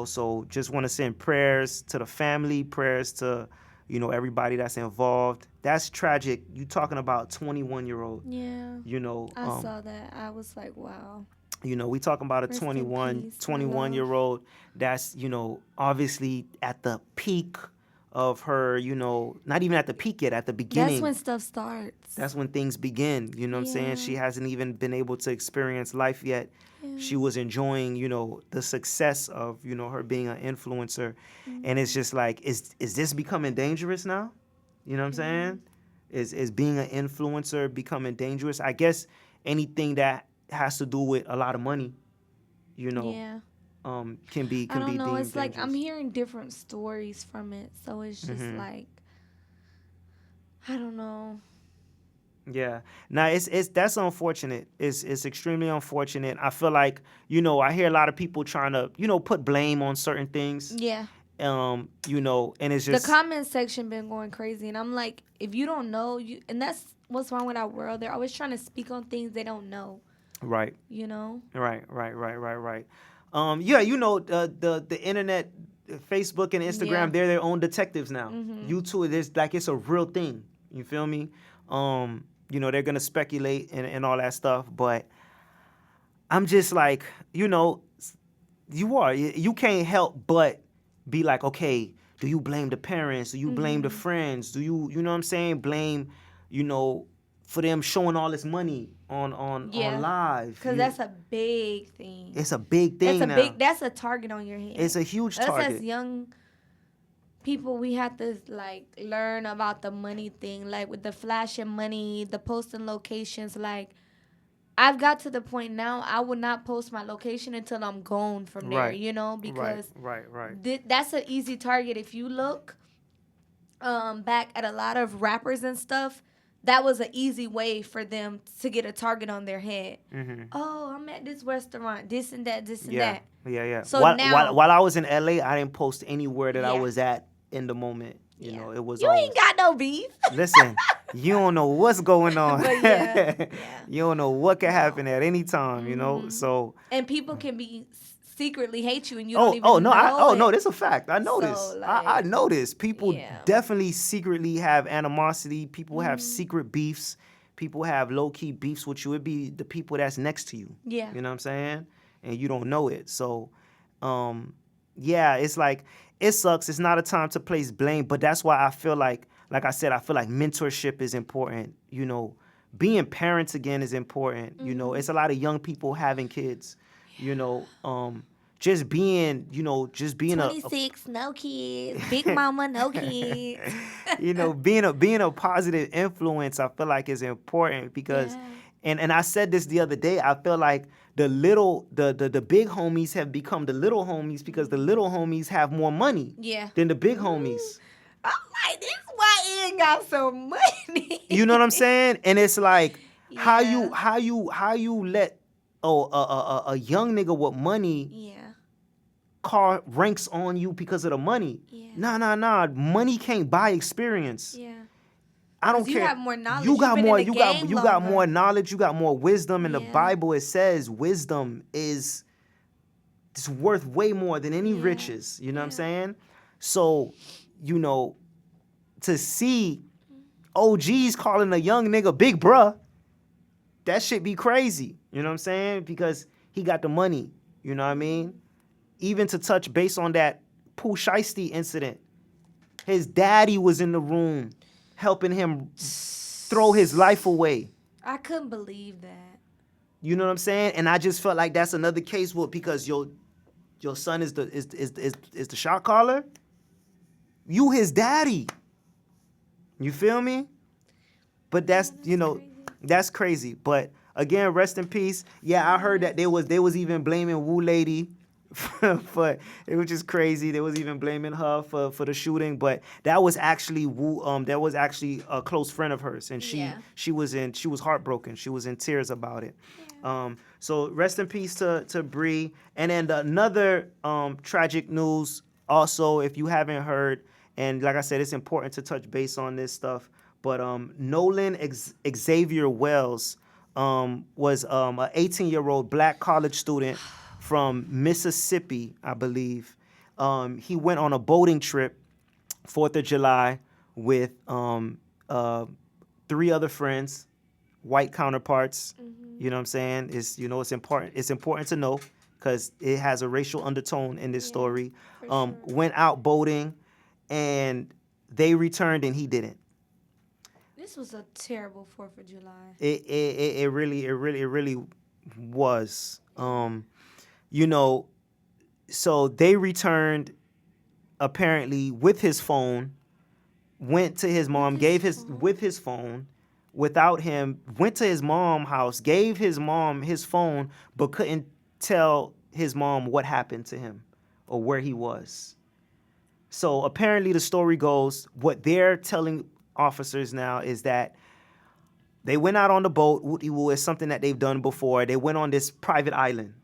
So just want to send prayers to the family, prayers to, everybody that's involved. That's tragic. You talking about 21-year-old. Yeah. I saw that. I was like, wow. We talking about a Rest in 21, peace, my 21-year-old that's, obviously at the peak of her, not even at the peak yet, at the beginning. That's when stuff starts. That's when things begin. You know what I'm saying? She hasn't even been able to experience life yet. Yeah. She was enjoying, the success of, her being an influencer. And it's just like, is this becoming dangerous now? You know what I'm saying? Is being an influencer becoming dangerous? I guess anything that has to do with a lot of money, Yeah. can be I don't know. deemed It's like dangerous. I'm hearing different stories from it, so it's just like I don't know. Yeah. Now it's that's unfortunate. It's extremely unfortunate. I feel like, I hear a lot of people trying to, put blame on certain things. Yeah. And it's just The comment section been going crazy, and I'm like, if you don't know, and that's what's wrong with our world. They're always trying to speak on things they don't know. Right. Right. Yeah, the internet, Facebook and Instagram, they're their own detectives now. YouTube, it's a real thing. You feel me? They're gonna speculate and all that stuff, but I'm just like, you can't help but be like, okay, do you blame the parents? Do you blame the friends? Do you know what I'm saying? Blame, for them showing all this money on live. Because that's a big thing. It's a big thing That's a target on your head. It's a huge target. Us as young people, we have to like learn about the money thing, like with the flashing money, the posting locations. Like I've got to the point now, I would not post my location until I'm gone from there, because right. That's an easy target. If you look back at a lot of rappers and stuff, that was an easy way for them to get a target on their head. Oh, I'm at this restaurant, this and that. Yeah. So while I was in LA, I didn't post anywhere that I was at in the moment. It was. You ain't got no beef. Listen, you don't know what's going on. But You don't know what can happen at any time. So. And people can be secretly hate you and you don't even know no, that's a fact. I know this. I know this. People definitely secretly have animosity. People have secret beefs. People have low-key beefs with you. It'd be the people that's next to you. Yeah. You know what I'm saying? And you don't know it. So, it's like, it sucks. It's not a time to place blame, but that's why I feel like I said, I feel like mentorship is important. Being parents again is important. It's a lot of young people having kids. Just being 26, no kids, big mama, no kids. being a positive influence, I feel like is important because, and I said this the other day, I feel like the big homies have become the little homies because the little homies have more money than the big homies. I'm like, this is why Ian got so money. You know what I'm saying? And it's like, how you let a young nigga with money car ranks on you because of the money. Nah. Money can't buy experience. I don't care. You have more knowledge. You got more knowledge, you got more wisdom. In the Bible it says wisdom is worth way more than any riches. You know what I'm saying? So, to see OGs calling a young nigga big bruh, that shit be crazy. You know what I'm saying? Because he got the money. You know what I mean? Even to touch base on that Pooh Shiesty incident, his daddy was in the room helping him throw his life away. I couldn't believe that. You know what I'm saying? And I just felt like that's another case because your son is the shot caller. You his daddy. You feel me? But that's crazy. But again, rest in peace. Yeah, I heard that they was even blaming Wu Lady but it was just crazy. They was even blaming her for the shooting, but that was actually that was actually a close friend of hers, and Yeah. she was heartbroken. She was in tears about it. Yeah. So rest in peace to Bree. And then another tragic news also, if you haven't heard, and like I said, it's important to touch base on this stuff. But Nolan Xavier Wells was an 18-year-old black college student from Mississippi, I believe. He went on a boating trip, 4th of July, with three other friends, white counterparts. You know what I'm saying? It's important. It's important to know because it has a racial undertone in this Yeah, story. for sure. Went out boating, and they returned, and he didn't. This was a terrible 4th of July. It really was. You know, so they returned apparently with his phone, went to his mom, with his phone, without him, went to his mom's house, gave his mom his phone, but couldn't tell his mom what happened to him or where he was. So apparently the story goes, what they're telling officers now is that they went out on the boat. It's something that they've done before. They went on this private island.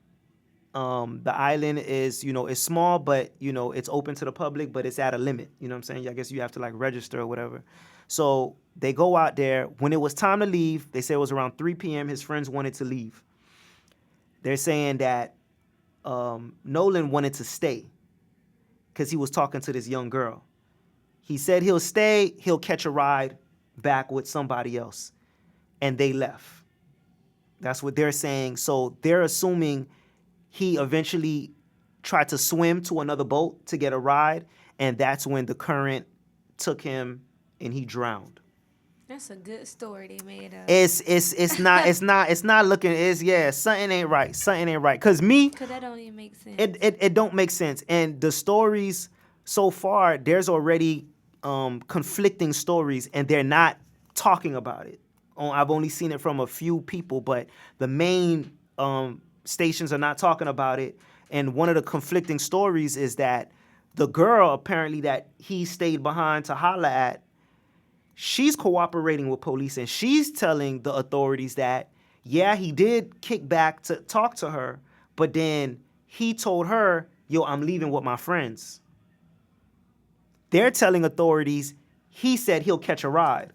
The island is, it's small, but, it's open to the public, but it's at a limit. You know what I'm saying? I guess you have to like register or whatever. So they go out there. When it was time to leave, they said it was around 3 p.m. His friends wanted to leave. They're saying that Nolan wanted to stay because he was talking to this young girl. He said he'll stay, he'll catch a ride back with somebody else. And they left. That's what they're saying. So they're assuming he eventually tried to swim to another boat to get a ride, and that's when the current took him and he drowned. That's a good story they made up. It's not looking, something ain't right. Something ain't right. Cause that don't even make sense. It don't make sense. And the stories so far, there's already conflicting stories, and they're not talking about it. I've only seen it from a few people, but the main stations are not talking about it. And one of the conflicting stories is that the girl apparently that he stayed behind to holler at, she's cooperating with police, and she's telling the authorities that, yeah, he did kick back to talk to her, but then he told her, yo, I'm leaving with my friends. They're telling authorities he said he'll catch a ride.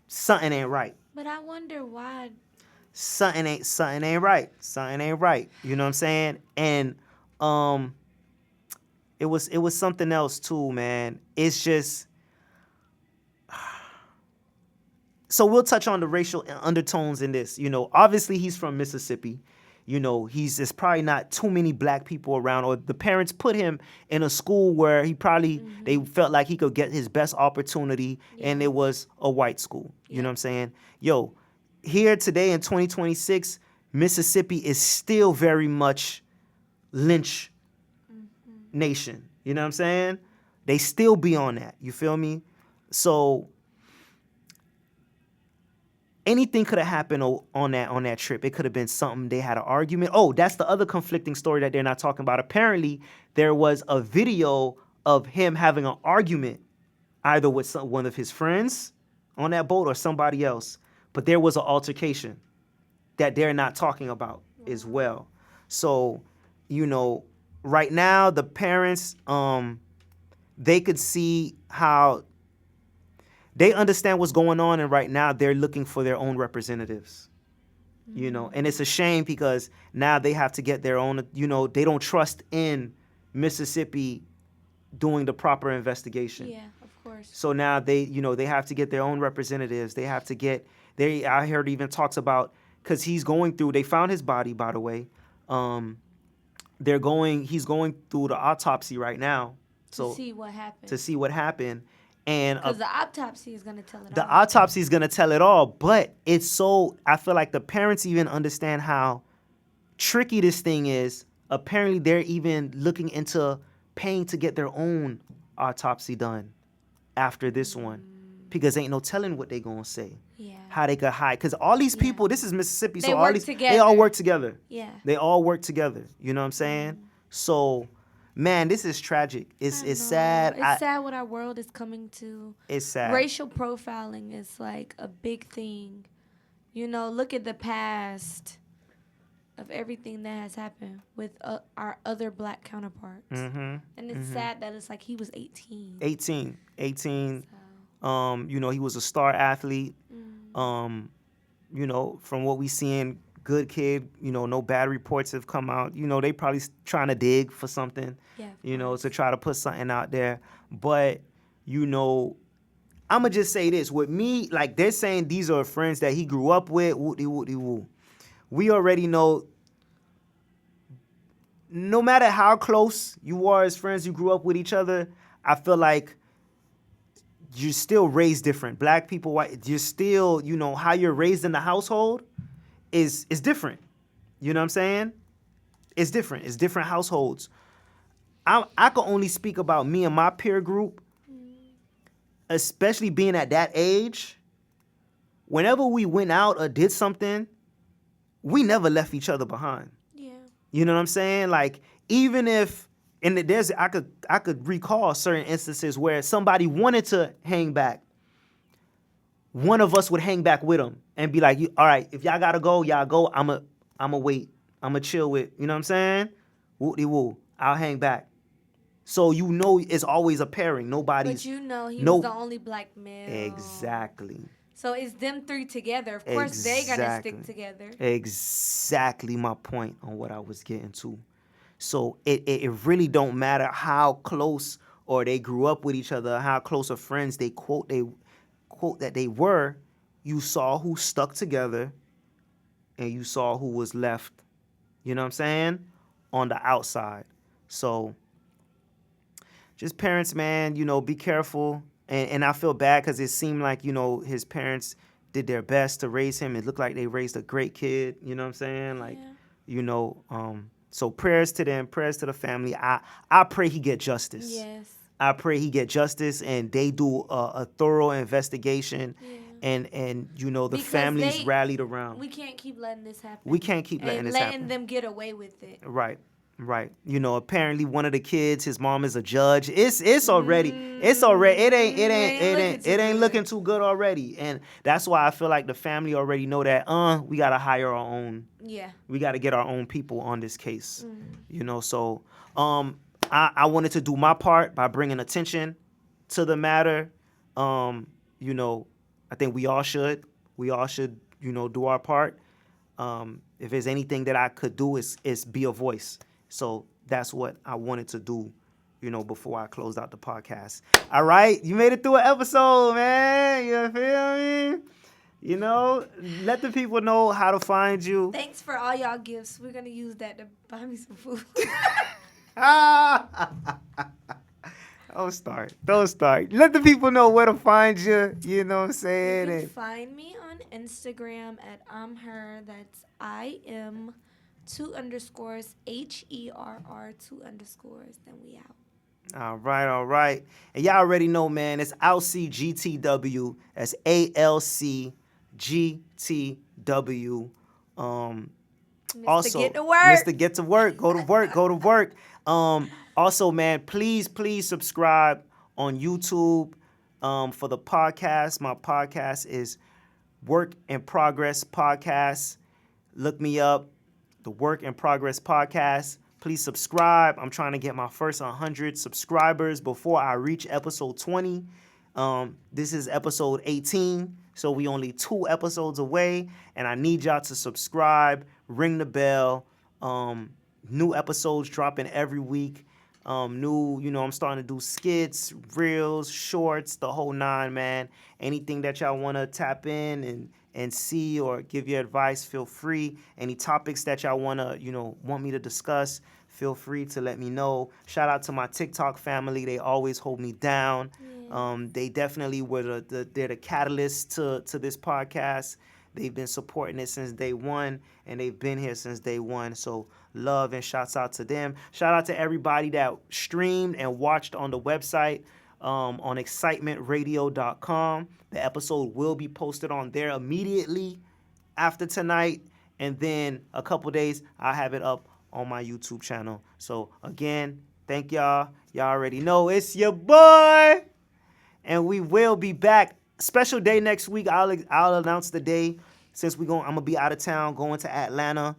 Something ain't right. But I wonder why. Something ain't right. Something ain't right. You know what I'm saying? And it was something else too, man. It's just, so we'll touch on the racial undertones in this. Obviously he's from Mississippi. There's probably not too many black people around, or the parents put him in a school where he probably, they felt like he could get his best opportunity, and it was a white school. You know what I'm saying? Yo, here today in 2026, Mississippi is still very much lynch nation. You know what I'm saying? They still be on that. You feel me? So anything could have happened on that trip. It could have been something. They had an argument. Oh, that's the other conflicting story that they're not talking about. Apparently, there was a video of him having an argument either with one of his friends on that boat or somebody else. But there was an altercation that they're not talking about as well. So, right now, the parents, they could see how they understand what's going on, and right now they're looking for their own representatives, and it's a shame because now they have to get their own, they don't trust in Mississippi doing the proper investigation. Yeah, of course. So now they have to get their own representatives. They have to get, I heard even talks about, because he's going through, they found his body, by the way. He's going through the autopsy right now. To see what happened. And because the autopsy is going to tell it all. The autopsy is going to tell it all, but I feel like the parents even understand how tricky this thing is. Apparently, they're even looking into paying to get their own autopsy done after this one. because ain't no telling what they gonna say. Yeah. How they could hide. Because all these Yeah. people, this is Mississippi, They so all work these they together. all work together. Yeah. They all work together. You know what I'm saying? So, man, this is tragic. It's sad. It's sad what our world is coming to. It's sad. Racial profiling is like a big thing. You know, look at the past of everything that has happened with our other black counterparts. And it's sad that it's like he was 18. 18. So. You know, he was a star athlete. You know, from what we seeing, good kid. You know, no bad reports have come out. You know, they probably trying to dig for something. Yeah, you know, to try to put something out there. But, you know, I'm going to just say this. With me, like, they're saying these are friends that he grew up with. Woo-de-woo-de-woo. We already know, no matter how close you are as friends, you grew up with each other, I feel like you're still raised different. Black people, white, you're still, you know, how you're raised in the household is different. You know what I'm saying? It's different. It's different households. I can only speak about me and my peer group, especially being at that age. Whenever we went out or did something, we never left each other behind. Yeah. You know what I'm saying? Like, even if, and there's, I could recall certain instances where somebody wanted to hang back. One of us would hang back with them and be like, all right, if y'all gotta go, y'all go. I'ma wait. I'ma chill with, you know what I'm saying? Woo-de-woo. I'll hang back. So you know it's always a pairing. Nobody's. But you know he was the only black male. Exactly. So it's them three together. Of course, they gotta stick together. Exactly my point on what I was getting to. So it really don't matter how close or they grew up with each other, how close of friends they quote that they were. You saw who stuck together, and you saw who was left. You know what I'm saying? On the outside. So just parents, man, you know, be careful. And I feel bad because it seemed like, you know, his parents did their best to raise him. It looked like they raised a great kid. You know what I'm saying? Like, you know, so prayers to them, prayers to the family. I pray he get justice. Yes. I pray he get justice and they do a thorough investigation. And you know, the families rallied around. We can't keep letting this happen. We can't keep letting this happen. And letting them get away with it. Right. You know, apparently one of the kids, his mom is a judge. It ain't looking too good already. And that's why I feel like the family already know that we gotta hire our own. Yeah. We gotta get our own people on this case. You know, so I wanted to do my part by bringing attention to the matter. You know, I think we all should, you know, do our part. If there's anything that I could do is be a voice. So that's what I wanted to do, you know, before I closed out the podcast. All right, you made it through an episode, man. You feel me? You know, let the people know how to find you. Thanks for all y'all gifts. We're gonna use that to buy me some food. Don't start. Let the people know where to find you. You know what I'm saying? You can find me on Instagram at her. That's IM 2_HERR 2_. Then we out. All right. And y'all already know, man, it's ALCGTW. That's ALCGTW. Also, Get to work. Mr. Get to Work. Go to work. Also, man, please subscribe on YouTube for the podcast. My podcast is Work in Progress Podcast. Look me up, the Work in Progress Podcast. Please subscribe. I'm trying to get my first 100 subscribers before I reach episode 20. This is episode 18, so we only 2 episodes away, and I need y'all to subscribe, ring the bell. New episodes dropping every week. I'm starting to do skits, reels, shorts, the whole 9, man. Anything that y'all want to tap in and see or give your advice, feel free. Any topics that y'all want me to discuss, feel free to let me know. Shout out to my TikTok family. They always hold me down. Yeah. They definitely were they're the catalyst to this podcast. They've been supporting it since day one, and they've been here since day one. So love and shouts out to them. Shout out to everybody that streamed and watched on the website. on excitementradio.com. The episode will be posted on there immediately after tonight, and then a couple days I'll have it up on my YouTube channel. So again, thank y'all. Y'all already know it's your boy, and we will be back. Special day next week. I'll announce the day, since I'm gonna be out of town, going to Atlanta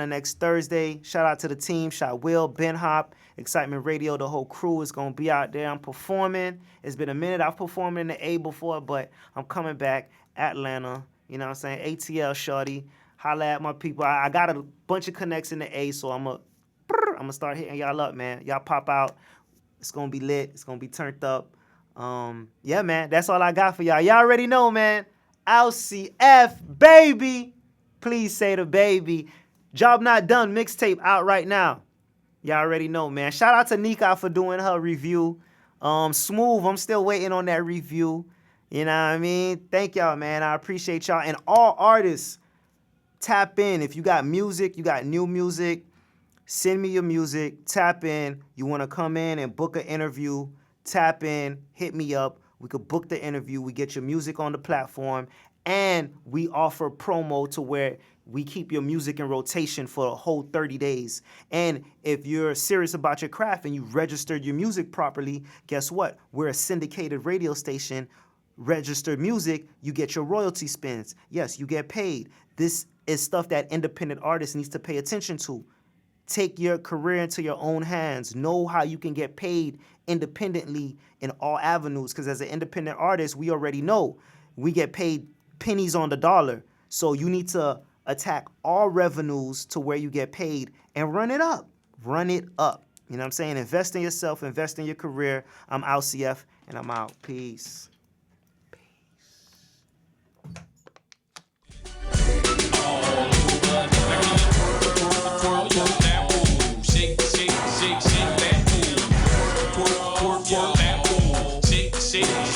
next Thursday. Shout out to the team, Shot Will, Ben Hop, Excitement Radio, the whole crew is gonna be out there. I'm performing. It's been a minute. I've performed in the A before, but I'm coming back. Atlanta, you know what I'm saying? ATL shorty. Holla at my people. I got a bunch of connects in the A, so I'm gonna start hitting y'all up, man. Y'all pop out. It's gonna be lit. It's gonna be turned up. Yeah, man. That's all I got for y'all. Y'all already know, man. LCF, baby. Please say the baby. Job Not Done mixtape out right now. Y'all already know, man. Shout out to Nika for doing her review. Smooth, I'm still waiting on that review. You know what I mean? Thank y'all, man. I appreciate y'all. And all artists, tap in. If you got music, you got new music, send me your music. Tap in. You want to come in and book an interview, tap in, hit me up. We could book the interview. We get your music on the platform. And we offer promo to where we keep your music in rotation for a whole 30 days. And if you're serious about your craft and you registered your music properly, guess what? We're a syndicated radio station. Registered music, you get your royalty spins. Yes, you get paid. This is stuff that independent artists needs to pay attention to. Take your career into your own hands. Know how you can get paid independently in all avenues. Because as an independent artist, we already know we get paid pennies on the dollar. So you need to attack all revenues to where you get paid and run it up. Run it up. You know what I'm saying? Invest in yourself. Invest in your career. I'm LCF, and I'm out. Peace.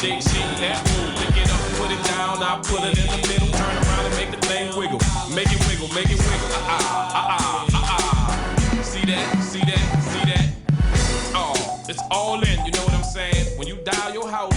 Shake that boom. Pick it up, put it down, I put it in the middle, turn around and make the thing wiggle. Make it wiggle, make it wiggle. See that, see that, see that? Oh, it's all in, you know what I'm saying? When you dial your house,